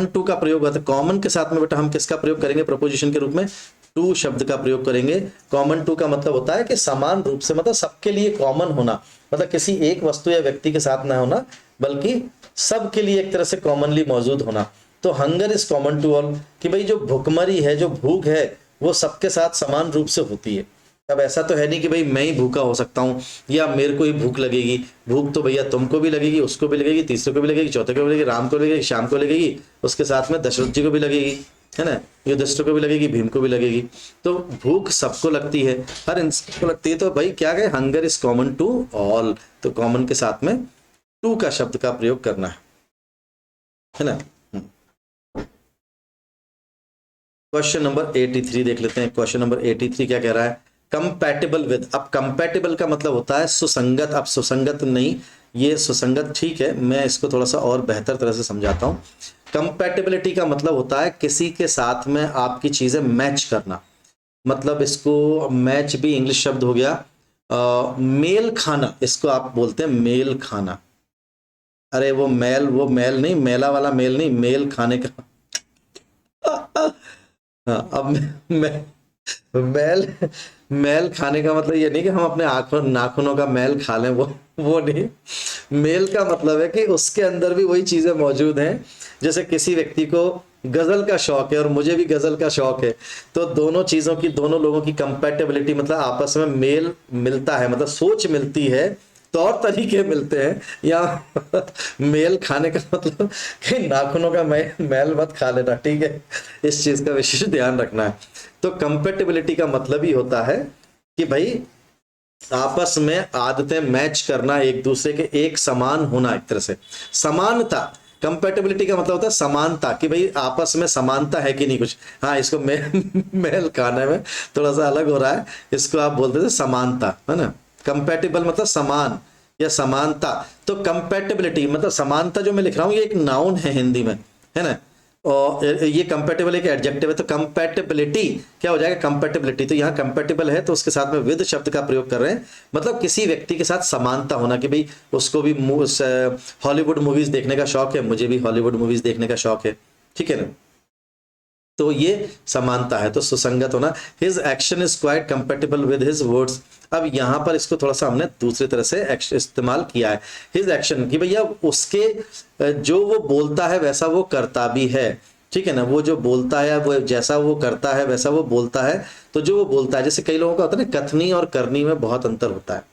टू का प्रयोग होता है। कॉमन के साथ में बेटा हम किसका प्रयोग करेंगे प्रपोजिशन के रूप में? टू शब्द का प्रयोग करेंगे। कॉमन टू का मतलब होता है कि समान रूप से, मतलब सबके लिए कॉमन होना, मतलब किसी एक वस्तु या व्यक्ति के साथ ना होना, बल्कि सबके लिए एक तरह से कॉमनली मौजूद होना। तो hunger is common to all, कि भाई जो भुखमरी है, जो भूख है, वो सबके साथ समान रूप से होती है। अब ऐसा तो है नहीं कि भाई मैं ही भूखा हो सकता हूँ या मेरे को ही भूख लगेगी। भूख तो भैया तुमको भी लगेगी, उसको भी लगेगी, तीसरे को भी लगेगी, चौथे को भी लगेगी, राम को लगेगी, श्याम को लगेगी, उसके साथ में दशरथ जी को भी लगेगी, है ना, युधिष्ठिर को भी लगेगी, भीम को भी लगेगी। तो भूख सबको लगती है, हर इंसान को लगती है। तो भाई क्या कहे? Hunger is common to all. तो कॉमन के साथ में टू का शब्द का प्रयोग करना है ना। क्वेश्चन नंबर 83 देख लेते हैं। क्वेश्चन नंबर 83 क्या कह रहा है? Compatible with. अब कंपैटिबल का मतलब होता है सुसंगत। अब सुसंगत नहीं, ये सुसंगत ठीक है, मैं इसको थोड़ा सा और बेहतर तरह से समझाता हूँ। कंपैटिबिलिटी का मतलब होता है किसी के साथ में आपकी चीजें मैच करना। मतलब इसको मैच भी इंग्लिश शब्द हो गया। मेल खाना, इसको आप बोलते हैं मेल खाना। अरे वो मेल नहीं, मेला वाला मेल नहीं, मेल खाने का। हाँ, अब मैं मैल मैल खाने का मतलब ये नहीं कि हम अपने आंखों नाखूनों का मैल खा लें, वो नहीं। मेल का मतलब है कि उसके अंदर भी वही चीजें मौजूद हैं। जैसे किसी व्यक्ति को गजल का शौक है और मुझे भी गजल का शौक है, तो दोनों चीजों की, दोनों लोगों की कंपैटिबिलिटी मतलब आपस में मेल मिलता है, मतलब सोच मिलती है, तौर तरीके मिलते हैं, या मेल खाने का मतलब कि नाखूनों का मैल मत खा लेना, ठीक है, इस चीज का विशेष ध्यान रखना है। तो कंपैटिबिलिटी का मतलब ही होता है कि भाई आपस में आदतें मैच करना, एक दूसरे के एक समान होना, एक तरह से समानता। कंपैटिबिलिटी का मतलब होता है समानता, कि भाई आपस में समानता है कि नहीं कुछ। हाँ, इसको मेल खाने में थोड़ा सा अलग हो रहा है, इसको आप बोलते थे समानता, है ना। कंपैटिबल मतलब समान या समानता। तो कंपैटिबिलिटी मतलब समानता, जो मैं लिख रहा हूँ ये एक नाउन है हिंदी में, है ना, और ये कंपेटेबल एक एडजेक्टिव है, तो कंपेटेबिलिटी क्या हो जाएगा, कंपेटेबिलिटी। तो यहाँ कंपेटेबल है तो उसके साथ में विद शब्द का प्रयोग कर रहे हैं, मतलब किसी व्यक्ति के साथ समानता होना, कि भाई उसको भी हॉलीवुड मूवीज देखने का शौक है, मुझे भी हॉलीवुड मूवीज देखने का शौक है, ठीक है ना, तो ये समानता है, तो सुसंगत होना। His action is quite compatible with his words. अब यहां पर इसको थोड़ा सा हमने दूसरी तरह से इस्तेमाल किया है, हिज एक्शन, कि भैया उसके जो वो बोलता है वैसा वो करता भी है, ठीक है ना, वो जो बोलता है वो जैसा वो करता है वैसा वो बोलता है। तो जो वो बोलता है, जैसे कई लोगों का होता है ना, कथनी और करनी में बहुत अंतर होता है।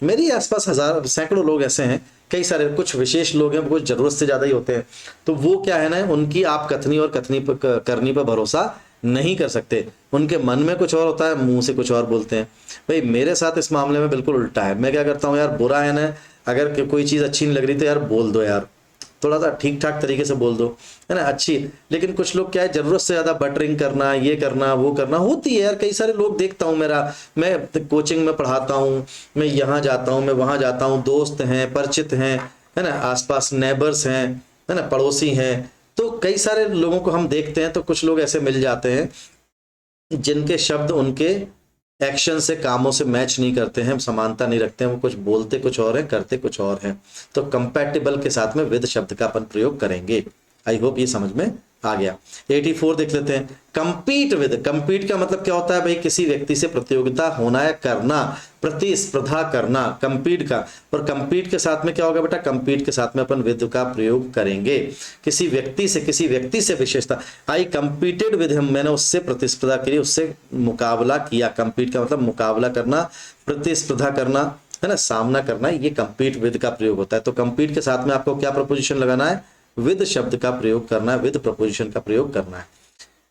मेरे आसपास हजार सैकड़ों लोग ऐसे हैं, कई सारे, कुछ विशेष लोग हैं, कुछ जरूरत से ज्यादा ही होते हैं, तो वो क्या है ना, उनकी आप कथनी और कथनी पर करनी पर भरोसा नहीं कर सकते। उनके मन में कुछ और होता है, मुंह से कुछ और बोलते हैं। भाई मेरे साथ इस मामले में बिल्कुल उल्टा है। मैं क्या करता हूँ यार, बुरा है ना, अगर कोई चीज अच्छी नहीं लग रही तो यार बोल दो यार, थोड़ा सा ठीक ठाक तरीके से बोल दो, है ना, अच्छी। लेकिन कुछ लोग क्या है, जरूरत से ज्यादा बटरिंग करना, ये करना वो करना होती है यार। कई सारे लोग देखता हूँ, मैं कोचिंग में पढ़ाता हूँ, मैं यहाँ जाता हूँ, मैं वहाँ जाता हूँ, दोस्त हैं, परिचित हैं, है ना, आसपास नेबर्स हैं, है ना, पड़ोसी हैं, तो कई सारे लोगों को हम देखते हैं। तो कुछ लोग ऐसे मिल जाते हैं जिनके शब्द उनके एक्शन से, कामों से मैच नहीं करते हैं, समानता नहीं रखते हैं, वो कुछ बोलते कुछ और है, करते कुछ और हैं। तो कंपैटिबल के साथ में विद शब्द का अपन प्रयोग करेंगे। आई होप ये समझ में आ गया। 84 देख लेते हैं, कंपीट विद। कंपीट का मतलब क्या होता है भाई, किसी व्यक्ति से प्रतियोगिता होना या करना, प्रतिस्पर्धा करना, कंपीट का। और कंपीट के साथ में क्या होगा बेटा, कंपीट के साथ में अपन विद का प्रयोग करेंगे। किसी व्यक्ति से विशेषता, आई कंपीटेड विद हिम, मैंने उससे प्रतिस्पर्धा करी, उससे मुकाबला किया। कंपीट का मतलब मुकाबला करना, प्रतिस्पर्धा करना, है ना, सामना करना, ये कंपीट विद का प्रयोग होता है। तो कंपीट के साथ में आपको क्या प्रपोजिशन लगाना है, विद शब्द का प्रयोग करना है, विद प्रपोजिशन का प्रयोग करना है।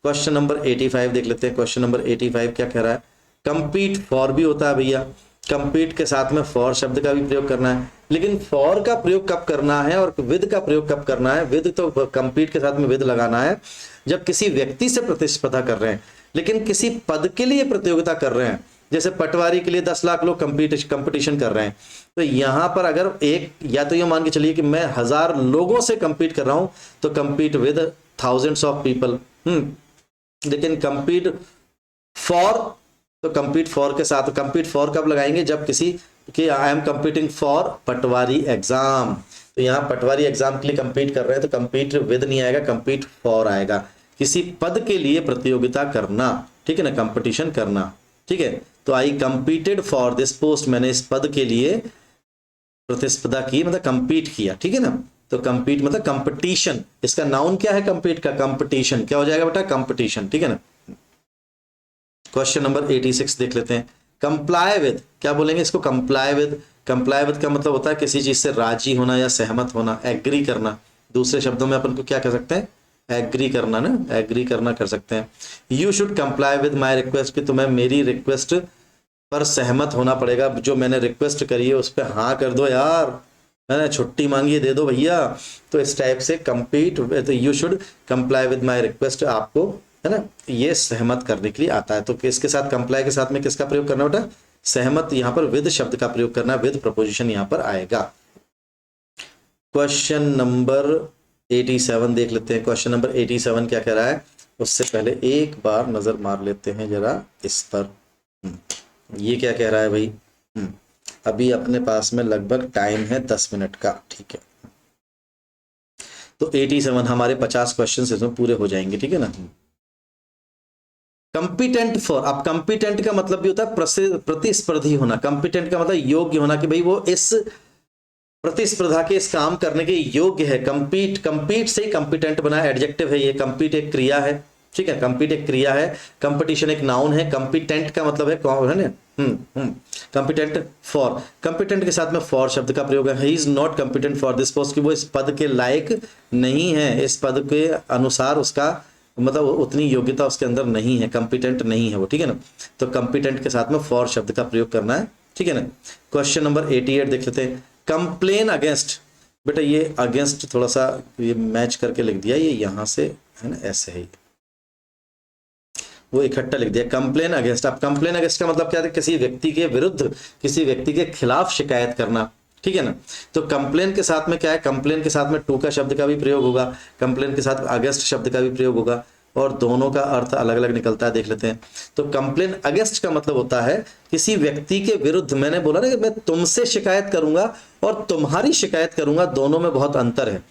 क्वेश्चन नंबर 85 देख लेते हैं। क्वेश्चन नंबर 85 क्या कह रहा है, कंपीट फॉर भी होता है भैया, कंपीट के साथ में फॉर शब्द का भी प्रयोग करना है। लेकिन फॉर का प्रयोग कब करना है और विद का प्रयोग कब करना है। विद तो कंपीट के साथ में विद लगाना है जब किसी व्यक्ति से प्रतिस्पर्धा कर रहे हैं, लेकिन किसी पद के लिए प्रतियोगिता कर रहे हैं। जैसे पटवारी के लिए 10 लाख लोग कंपटीशन कर रहे हैं, तो यहां पर अगर एक, या तो ये मान के चलिए कि मैं 1000 लोगों से कंपीट कर रहा हूं, तो compete with thousands of people. लेकिन कंपीट फॉर, तो कंपीट फॉर के साथ, कंपीट फॉर कब लगाएंगे, जब किसी कि I am competing for Patwari exam, तो यहाँ पटवारी एग्जाम के लिए कंपीट कर रहे हैं, तो कंपीट विद नहीं आएगा, कंपीट फॉर आएगा। किसी पद के लिए प्रतियोगिता करना, ठीक है ना, कंपटीशन करना, ठीक है। तो आई कंपीटेड फॉर दिस पोस्ट, मैंने इस पद के लिए प्रतिस्पर्धा की, मतलब कंपीट किया, ठीक है ना। तो कंपीट मतलब कंपटीशन, इसका नाउन क्या है, कंपीट का, कंपटीशन क्या हो जाएगा बेटा, कंपटीशन, ठीक है ना। क्वेश्चन नंबर 86 देख लेते हैं, कंप्लाई विद, क्या बोलेंगे इसको, कंप्लाई विद। कंप्लाई विद का मतलब होता है किसी चीज से राजी होना या सहमत होना, एग्री करना। दूसरे शब्दों में अपन को क्या कह सकते हैं, एग्री करना ना, एग्री करना कर सकते हैं। You should comply with my request, कि तुम्हें मेरी रिक्वेस्ट पर सहमत होना पड़ेगा, जो मैंने रिक्वेस्ट करी है उस पर हाँ कर दो यार, है ना, छुट्टी मांगी दे दो भैया। तो इस टाइप से कंपीट, तो you should comply with my request, आपको, है ना, ये सहमत करने के लिए आता है। तो किसके साथ, कंप्लाई के साथ में किसका प्रयोग करना बेटा, सहमत। यहां पर विद शब्द का प्रयोग करना, विद प्रपोजिशन यहां पर आएगा। क्वेश्चन नंबर 87 देख लेते हैं। क्वेश्चन नंबर 87 क्या कह रहा है, उससे पहले एक बार नजर मार लेते हैं जरा इस पर। ये क्या कह रहा है भाई, अभी अपने पास में लगभग टाइम है 10 मिनट का, ठीक है। तो 87 हमारे 50 क्वेश्चन इसमें पूरे हो जाएंगे, ठीक है ना। कंपिटेंट फॉर, अब कंपिटेंट का मतलब भी होता है प्रतिस्पर्धी होना। कंपिटेंट का मतलब योग्य होना, कि भाई वो इस प्रतिस्पर्धा के इस काम करने के योग्य है। कंपीट, कंपीट से ही कॉम्पिटेंट बना, एडजेक्टिव है ये। कंपीट एक क्रिया है, ठीक है, कंपीट एक क्रिया है, कंपटीशन एक नाउन है, कंपिटेंट का मतलब है कौन है ना, कंपिटेंट फॉर, कंपिटेंट के साथ में फॉर शब्द का प्रयोग है। He is not competent for this post, कि वो इस पद के लायक नहीं है, इस पद के अनुसार उसका मतलब उतनी योग्यता उसके अंदर नहीं है, कंपिटेंट नहीं है वो, ठीक है ना। तो कंपिटेंट के साथ में फॉर शब्द का प्रयोग करना है, ठीक है ना। क्वेश्चन नंबर 88 देख लेते हैं। कंप्लेन अगेंस्ट, बेटा ये अगेंस्ट थोड़ा सा ये मैच करके लिख दिया, ये यहां से है ना, ऐसे है वो इकट्ठा लिख दिया, कंप्लेन अगेंस्ट। अब कंप्लेन अगेंस्ट का मतलब क्या है, किसी व्यक्ति के विरुद्ध, किसी व्यक्ति के खिलाफ शिकायत करना, ठीक है ना। तो कंप्लेन के साथ में क्या है, कंप्लेन के साथ में टू का शब्द का भी प्रयोग होगा, कंप्लेन के साथ अगेंस्ट शब्द का भी प्रयोग होगा, और दोनों का अर्थ अलग अलग निकलता है, देख लेते हैं। तो कंप्लेन अगेंस्ट का मतलब होता है किसी व्यक्ति के विरुद्ध। मैंने बोला ना कि मैं तुमसे शिकायत करूंगा और तुम्हारी शिकायत करूंगा, दोनों में बहुत अंतर है।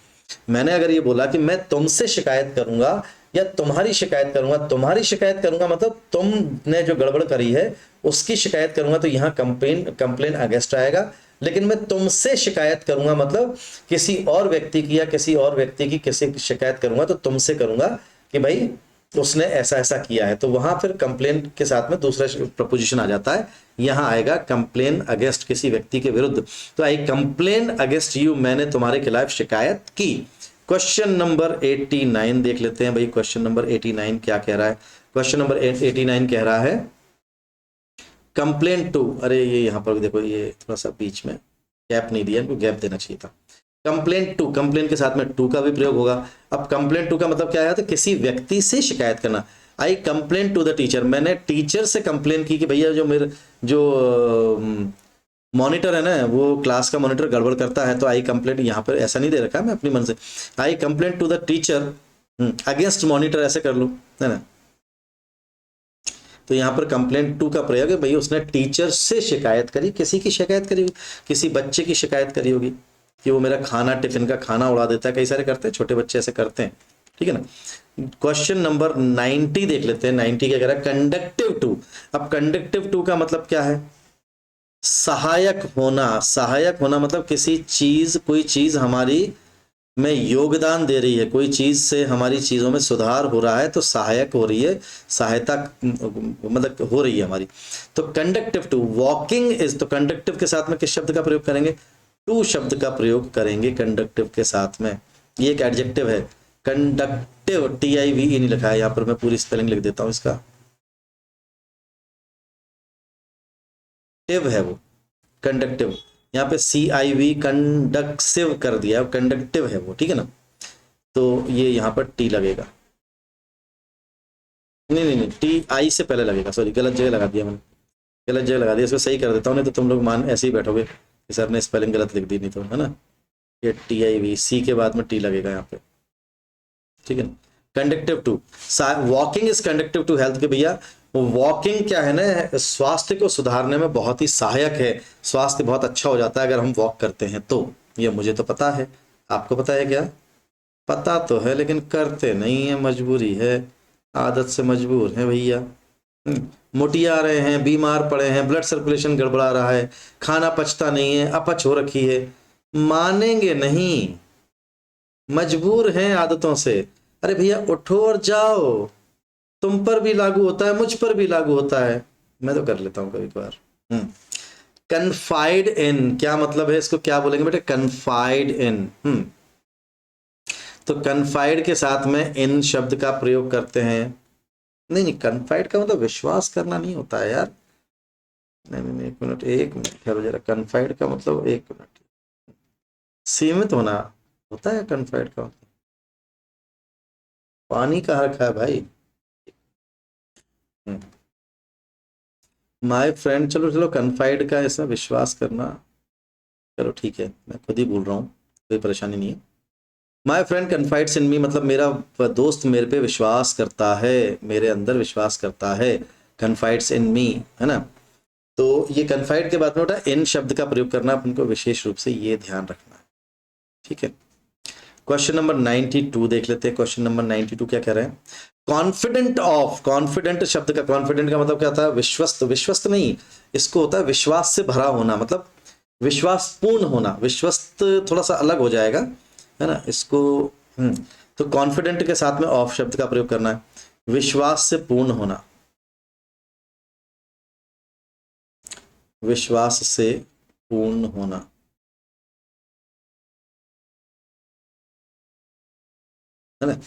मैंने अगर ये बोला कि मैं तुमसे शिकायत करूंगा या तुम्हारी शिकायत करूंगा, तुम्हारी शिकायत करूंगा मतलब तुमने जो गड़बड़ करी है उसकी शिकायत करूंगा, तो यहाँ कंप्लेन अगेंस्ट आएगा। लेकिन मैं तुमसे शिकायत करूंगा मतलब किसी और व्यक्ति की या किसी और व्यक्ति की किसी की शिकायत करूंगा, तो तुमसे करूंगा कि भाई उसने ऐसा ऐसा किया है, तो वहां फिर कंप्लेन के साथ में दूसरा प्रपोजिशन आ जाता है, यहां आएगा कंप्लेन अगेंस्ट, किसी व्यक्ति के विरुद्ध। तो आई कंप्लेन अगेंस्ट यू, मैंने तुम्हारे खिलाफ शिकायत की। क्वेश्चन नंबर 89 देख लेते हैं भाई। क्वेश्चन नंबर 89 क्या कह रहा है? क्वेश्चन नंबर 89 कह रहा है कंप्लेन टू, अरे ये यहां पर देखो, ये थोड़ा सा बीच में गैप नहीं दिया, इनको गैप देना चाहिए था। कंप्लेन टू, कंप्लेन के साथ में टू का भी प्रयोग होगा। अब कंप्लेन टू का मतलब क्या है, तो किसी व्यक्ति से शिकायत करना। आई कंप्लेन टू द टीचर, मैंने टीचर से कंप्लेन की कि भैया जो मेरे जो मॉनिटर है ना, वो क्लास का मॉनिटर गड़बड़ करता है। तो आई कंप्लेंट, यहाँ पर ऐसा नहीं दे रखा है, मैं अपनी मन से I complaint to the teacher against monitor ऐसे कर लूं, है ना। तो यहाँ पर कंप्लेंट टू का प्रयोग है, भाई उसने टीचर से शिकायत करी, किसी की शिकायत करी, किसी बच्चे की शिकायत करी होगी कि वो मेरा खाना, टिफिन का खाना उड़ा देता है। कई सारे करते हैं, छोटे बच्चे ऐसे करते हैं, ठीक है ना। क्वेश्चन नंबर 90 देख लेते हैं। 90 क्या कह रहा है? Conductive to. अब कंडक्टिव टू का मतलब क्या है? सहायक होना। सहायक होना मतलब किसी चीज, कोई चीज हमारी में योगदान दे रही है, कोई चीज से हमारी चीजों में सुधार हो रहा है, तो सहायक हो रही है, सहायता मतलब हो रही है हमारी। तो कंडक्टिव टू, वॉकिंग इज, तो कंडक्टिव के साथ में किस शब्द का प्रयोग करेंगे? टू शब्द का प्रयोग करेंगे कंडक्टिव के साथ में। ये एक एडजेक्टिव है, कंडक्टिव, TIVE नहीं लिखा है यहाँ पर, मैं पूरी स्पेलिंग लिख देता हूं इसका। टिव है वो, कंडक्टिव, यहाँ पे CIV कंडक्सिव कर दिया, कंडक्टिव है वो, ठीक है ना। तो ये यहाँ पर टी लगेगा, नहीं नहीं नहीं, TI से पहले लगेगा, सॉरी गलत जगह लगा दिया मैंने, गलत जगह लगा दिया। इसको सही कर देता हूँ, नहीं तो तुम लोग मान ऐसे ही बैठोगे कि सर ने स्पेलिंग गलत लिख दी, नहीं तो, है ना। ये TIV, सी के बाद में टी लगेगा यहाँ पे, ठीक है ना। Conductive to, walking is conductive to health, के भैया वॉकिंग क्या है ना, स्वास्थ्य को सुधारने में बहुत ही सहायक है, स्वास्थ्य बहुत अच्छा हो जाता है अगर हम वॉक करते हैं तो। ये मुझे तो पता है, आपको पता है क्या? पता तो है लेकिन करते नहीं है, मजबूरी है, आदत से मजबूर है भैया। मोटिया रहे हैं, बीमार पड़े हैं, ब्लड सर्कुलेशन गड़बड़ा रहा है, खाना पचता नहीं है, अपच हो रखी है, मानेंगे नहीं, मजबूर हैं आदतों से। अरे भैया उठो और जाओ, तुम पर भी लागू होता है, मुझ पर भी लागू होता है, मैं तो कर लेता हूं कभी कभार। कन्फाइड इन, क्या मतलब है इसको, क्या बोलेंगे बेटे? कन्फाइड इन। तो कन्फाइड के साथ में इन शब्द का प्रयोग करते हैं। नहीं नहीं, कन्फाइड का मतलब विश्वास करना नहीं होता है यार। नहीं नहीं, एक मिनट एक मिनट, ठहरो जरा। कन्फाइड का मतलब, एक मिनट, सीमित होना होता है कन्फाइड का मतलब। पानी कहाँ रखा है भाई? माय फ्रेंड, चलो चलो, कन्फाइड का इसमें विश्वास करना, चलो ठीक है, मैं खुद ही भूल रहा हूँ, कोई परेशानी नहीं है। माय फ्रेंड कन्फाइड्स इन मी, मतलब मेरा दोस्त मेरे पे विश्वास करता है, मेरे अंदर विश्वास करता है, कन्फाइड्स इन मी, है ना। तो ये कन्फाइड के बाद में उठा इन शब्द का प्रयोग करना, उनको विशेष रूप से ये ध्यान रखना है, ठीक है। क्वेश्चन नंबर 92 देख लेते हैं। क्वेश्चन नंबर 92 क्या कह रहे हैं? कॉन्फिडेंट ऑफ, कॉन्फिडेंट शब्द का, कॉन्फिडेंट का मतलब क्या था? विश्वस्त, विश्वस्त नहीं, इसको होता है विश्वास से भरा होना, मतलब विश्वासपूर्ण होना, विश्वस्त थोड़ा सा अलग हो जाएगा, है ना इसको। तो कॉन्फिडेंट के साथ में ऑफ शब्द का प्रयोग करना है, विश्वास से पूर्ण होना, विश्वास से पूर्ण होना, है ना,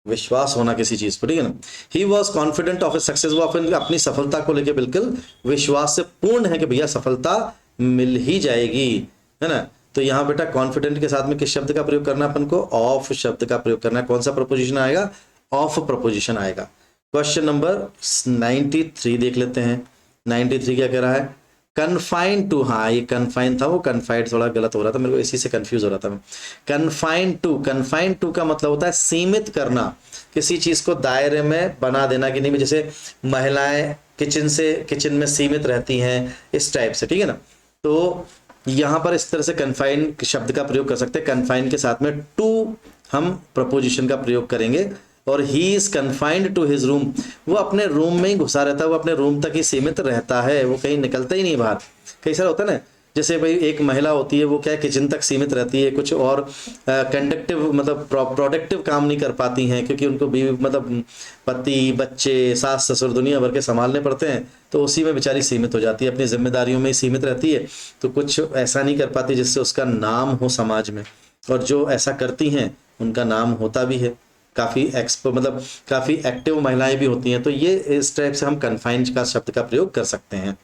विश्वास होना किसी चीज पर, ठीक है ना। He was confident of success, वो अपनी सफलता को लेकर बिल्कुल विश्वास से पूर्ण है कि भैया सफलता मिल ही जाएगी, है ना। तो यहाँ बेटा कॉन्फिडेंट के साथ में किस शब्द का प्रयोग करना है अपन को, ऑफ शब्द का प्रयोग करना है। कौन सा प्रपोजिशन आएगा, ऑफ प्रपोजिशन आएगा। क्वेश्चन नंबर 93 देख लेते हैं। 93 क्या कह रहा है, कन्फाइन टू, हाँ ये कन्फाइन था, वो कन्फाइंड थोड़ा गलत हो रहा था मेरे को, इसी से कंफ्यूज हो रहा था मैं। कन्फाइन टू का मतलब होता है सीमित करना, किसी चीज को दायरे में बना देना कि नहीं, जैसे महिलाएं किचन में सीमित रहती हैं, इस टाइप से, ठीक है ना। तो यहां पर इस तरह से कन्फाइन शब्द का प्रयोग कर सकते हैं। कन्फाइन के साथ में टू हम प्रपोजिशन का प्रयोग करेंगे, और he is confined to his room, वो अपने रूम में ही घुसा रहता है, वो अपने रूम तक ही सीमित रहता है, वो कहीं निकलता ही नहीं बाहर। कई सारा होता है ना, जैसे भाई एक महिला होती है वो क्या है, किचन तक सीमित रहती है, कुछ और कंडक्टिव मतलब प्रोडक्टिव काम नहीं कर पाती हैं, क्योंकि उनको भी मतलब पति बच्चे सास ससुर दुनिया भर के संभालने पड़ते हैं, तो उसी में बेचारी सीमित हो जाती है, अपनी जिम्मेदारियों में ही सीमित रहती है, तो कुछ ऐसा नहीं कर पाती जिससे उसका नाम हो समाज में। और जो ऐसा करती हैं उनका नाम होता भी है, काफ़ी मतलब काफ़ी एक्टिव महिलाएं भी होती हैं। तो ये इस टाइप से हम कन्फाइंड का शब्द का प्रयोग कर सकते हैं,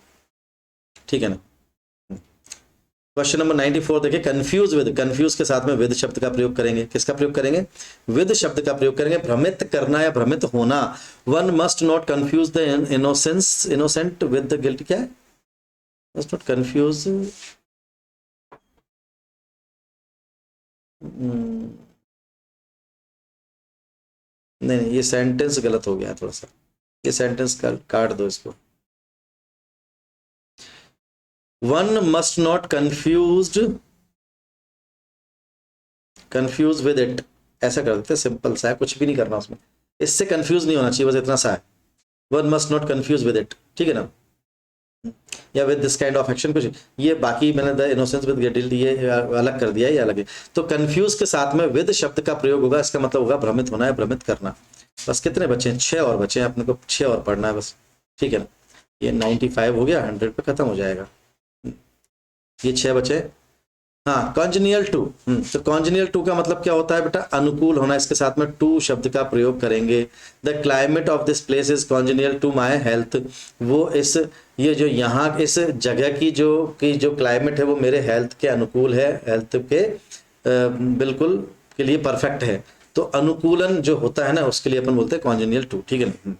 ठीक है ना। क्वेश्चन नंबर 94 देखिए, कंफ्यूज विद, कंफ्यूज के साथ में विद शब्द का प्रयोग करेंगे। किसका प्रयोग करेंगे, विद शब्द का प्रयोग करेंगे। भ्रमित करना या भ्रमित होना, one must not confuse the innocent with the guilt, क्या है, मस्ट नॉट कंफ्यूज, नहीं ये सेंटेंस गलत हो गया थोड़ा सा, ये सेंटेंस काट दो इसको। One must not confuse with it, ऐसा कर देते, सिंपल सा है, कुछ भी नहीं करना उसमें, इससे कंफ्यूज नहीं होना चाहिए, बस इतना सा है। One must not confuse with it, ठीक है ना, या with this kind of action, कुछ ये बाकी मैंने द इनोसेंस विद गिल्ट ये अलग कर दिया, ये अलग है। तो कंफ्यूज के साथ में विद शब्द का प्रयोग होगा, इसका मतलब होगा भ्रमित होना है, भ्रमित करना। बस कितने बचे हैं, 6 और बचे हैं, अपने को 6 और पढ़ना है बस, ठीक है ना। ये 95 हो गया, 100 पे खत्म हो जाएगा, ये 6 बचे। हाँ कॉन्जिनियल टू, तो कॉन्जिनियल टू का मतलब क्या होता है बेटा, अनुकूल होना, इसके साथ में टू शब्द का प्रयोग करेंगे। The climate of this place is congenial to my health, वो इस ये जो यहाँ इस जगह की जो क्लाइमेट है वो मेरे हेल्थ के अनुकूल है, हेल्थ के बिल्कुल के लिए परफेक्ट है। तो अनुकूलन जो होता है ना, उसके लिए अपन बोलते हैं कॉन्जिनियल टू, ठीक है ना।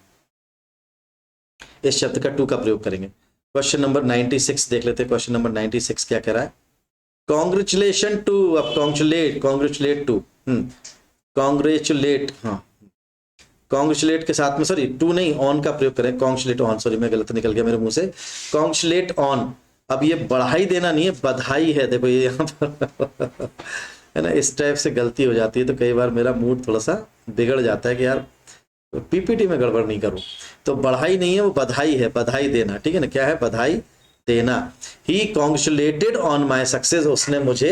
इस शब्द का टू का प्रयोग करेंगे। क्वेश्चन नंबर 96 देख लेते हैं। क्वेश्चन नंबर 96 क्या कह रहा है, कॉन्ग्रेचुलेशन टू, अब कॉन्ग्रेचुलेट टू, कॉन्ग्रेचुलेट, हाँ कॉन्ग्रेचुलेट के साथ में, सॉरी टू नहीं ऑन का प्रयोग करें, कॉन्ग्रेचुलेट ऑन, सॉरी मैं गलत निकल गया मेरे मुंह से, कॉन्ग्रेचुलेट ऑन। अब ये बढ़ाई देना नहीं है, बधाई है, देखो ये यहाँ पर है ना, इस टाइप से गलती हो जाती है, तो कई बार मेरा मूड थोड़ा सा बिगड़ जाता है कि यार पीपीटी में गड़बड़ नहीं करूं। तो बढ़ाई नहीं है, वो बधाई है, बधाई देना, ठीक है ना, क्या है, बधाई देना। ही कॉन्ग्रेचुलेटेड ऑन माई सक्सेस, उसने मुझे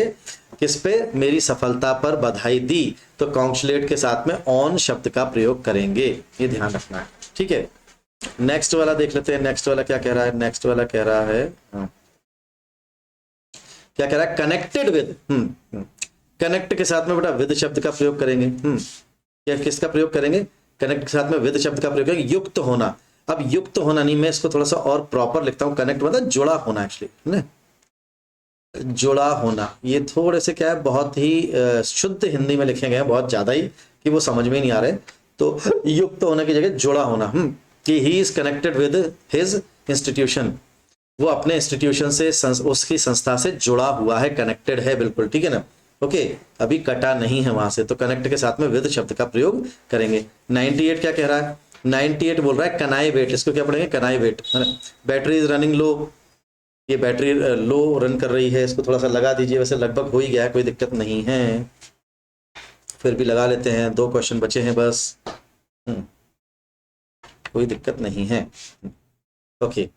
किस पे, मेरी सफलता पर बधाई दी। तो कॉन्ग्रेचुलेट के साथ में ऑन शब्द का प्रयोग करेंगे, ये ध्यान रखना है, ठीक है। नेक्स्ट वाला देख लेते हैं, नेक्स्ट वाला क्या कह रहा है, नेक्स्ट वाला कह रहा है क्या कह रहा है, कनेक्टेड विद, कनेक्ट के साथ में बेटा विद शब्द का प्रयोग करेंगे। क्या किसका प्रयोग करेंगे, कनेक्ट के साथ में विद शब्द का प्रयोग करेंगे। युक्त होना, अब युक्त होना नहीं, मैं इसको थोड़ा सा और प्रॉपर लिखता हूं, कनेक्ट मतलब जुड़ा होना, एक्चुअली ना, जुड़ा होना। ये थोड़े से क्या है, बहुत ही शुद्ध हिंदी में लिखे गए हैं, बहुत ज्यादा ही कि वो समझ में नहीं आ रहे। तो युक्त होने की जगह जुड़ा होना, कि he is connected with his institution, वो अपने इंस्टीट्यूशन से, उसकी संस्था से जुड़ा हुआ है, कनेक्टेड है, बिल्कुल ठीक है ना। ओके, अभी कटा नहीं है वहां से, तो कनेक्ट के साथ में विद शब्द का प्रयोग करेंगे। 98 क्या कह रहा है, 98 बोल रहा है कनाई वेट, इसको क्या पढ़ेंगे, connive at, battery is running low, ये बैटरी लो रन कर रही है, इसको थोड़ा सा लगा दीजिए, वैसे लगभग हो ही गया है, कोई दिक्कत नहीं है, फिर भी लगा लेते हैं, 2 क्वेश्चन बचे हैं बस, कोई दिक्कत नहीं है। ओके,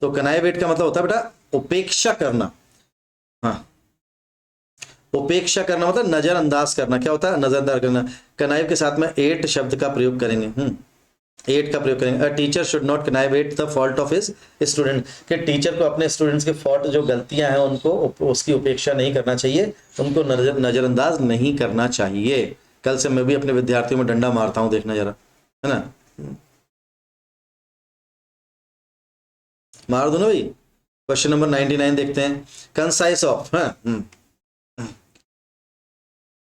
तो कनाइवेट का मतलब होता है बेटा उपेक्षा करना। हाँ, उपेक्षा करना मतलब नजरअंदाज करना। क्या होता है? नजरअंदाज करना। कनाइव के साथ में एट शब्द का प्रयोग करेंगे। एट का प्रयोग करेंगे। A teacher should not connive at the fault of his student, कि टीचर को अपने स्टूडेंट्स के फॉल्ट जो गलतियां हैं उनको उसकी उपेक्षा नहीं करना चाहिए, उनको नजरअंदाज नहीं करना चाहिए। कल से मैं भी अपने विद्यार्थियों में डंडा मारता हूं, देखना जरा, है ना। मार दो ना भाई। क्वेश्चन नंबर 99 देखते हैं। कंसाइज ऑफ, हाँ,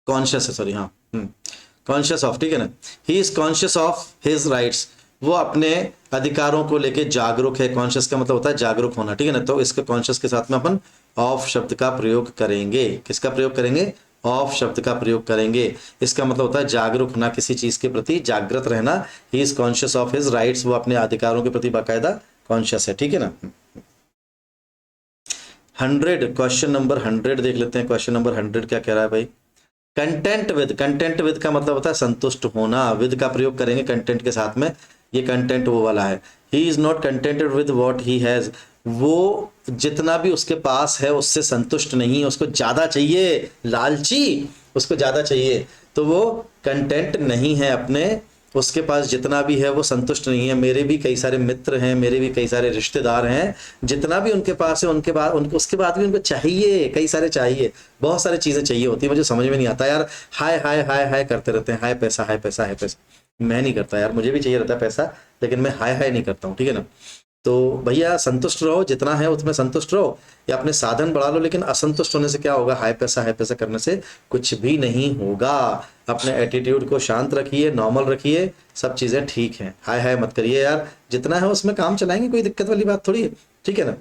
कॉन्शियस है, सॉरी, हाँ, कॉन्शियस ऑफ, ठीक है ना। He is conscious of his rights, वो अपने अधिकारों को लेके जागरूक है। कॉन्शियस का मतलब होता है जागरूक होना, ठीक है ना। तो इसके कॉन्शियस के साथ में अपन ऑफ शब्द का प्रयोग करेंगे। किसका प्रयोग करेंगे? ऑफ शब्द का प्रयोग करेंगे। इसका मतलब होता है जागरूक होना, किसी चीज के प्रति जागृत रहना। He is conscious of his rights, वो अपने अधिकारों के प्रति बाकायदा कॉन्शियस है, ठीक है ना। 100, क्वेश्चन नंबर 100 देख लेते हैं। क्वेश्चन नंबर 100 क्या कह रहा है भाई? कंटेंट विद, कंटेंट विद का मतलब होता है संतुष्ट होना। विद का प्रयोग करेंगे कंटेंट के साथ में। ये कंटेंट वो वाला है। He is not contented with what he has, वो जितना भी उसके पास है उससे संतुष्ट नहीं, उसको ज्यादा चाहिए, लालची, उसको ज्यादा चाहिए, तो वो कंटेंट नहीं है अपने, उसके पास जितना भी है वो संतुष्ट नहीं है। मेरे भी कई सारे मित्र हैं, मेरे भी कई सारे रिश्तेदार हैं, जितना भी उनके पास है उनके बाद उसके बाद भी उनको चाहिए, कई सारे चाहिए, बहुत सारी चीज़ें चाहिए होती है। मुझे समझ में नहीं आता यार, हाय हाय हाय हाय करते रहते हैं, हाय पैसा, हाय पैसा, हाय पैसा। मैं नहीं करता यार, मुझे भी चाहिए रहता है पैसा, लेकिन मैं हाय हाय नहीं करता हूँ, ठीक है ना। तो भैया संतुष्ट रहो, जितना है उसमें संतुष्ट रहो, या अपने साधन बढ़ा लो, लेकिन असंतुष्ट होने से क्या होगा? हाय पैसा करने से कुछ भी नहीं होगा। अपने एटीट्यूड को शांत रखिए, नॉर्मल रखिए, सब चीज़ें ठीक हैं। हाय हाय मत करिए यार, जितना है उसमें काम चलाएंगे, कोई दिक्कत वाली बात थोड़ी है, ठीक है ना।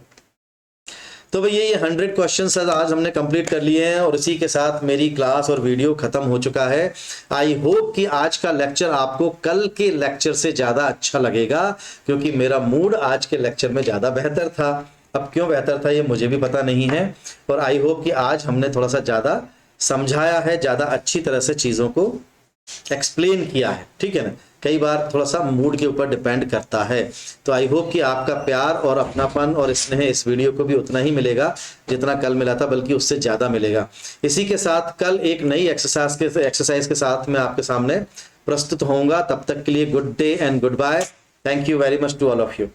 तो भैया ये 100 क्वेश्चंस आज हमने कंप्लीट कर लिए हैं, और इसी के साथ मेरी क्लास और वीडियो खत्म हो चुका है। आई होप कि आज का लेक्चर आपको कल के लेक्चर से ज़्यादा अच्छा लगेगा, क्योंकि मेरा मूड आज के लेक्चर में ज़्यादा बेहतर था। अब क्यों बेहतर था ये मुझे भी पता नहीं है, और आई होप कि आज हमने थोड़ा सा ज़्यादा समझाया है, ज़्यादा अच्छी तरह से चीज़ों को एक्सप्लेन किया है, ठीक है ना। कई बार थोड़ा सा मूड के ऊपर डिपेंड करता है। तो आई होप कि आपका प्यार और अपनापन और स्नेह इस वीडियो को भी उतना ही मिलेगा जितना कल मिला था, बल्कि उससे ज़्यादा मिलेगा। इसी के साथ कल एक नई एक्सरसाइज के साथ मैं आपके सामने प्रस्तुत होऊंगा। तब तक के लिए good day and goodbye. Thank you very much to all of you.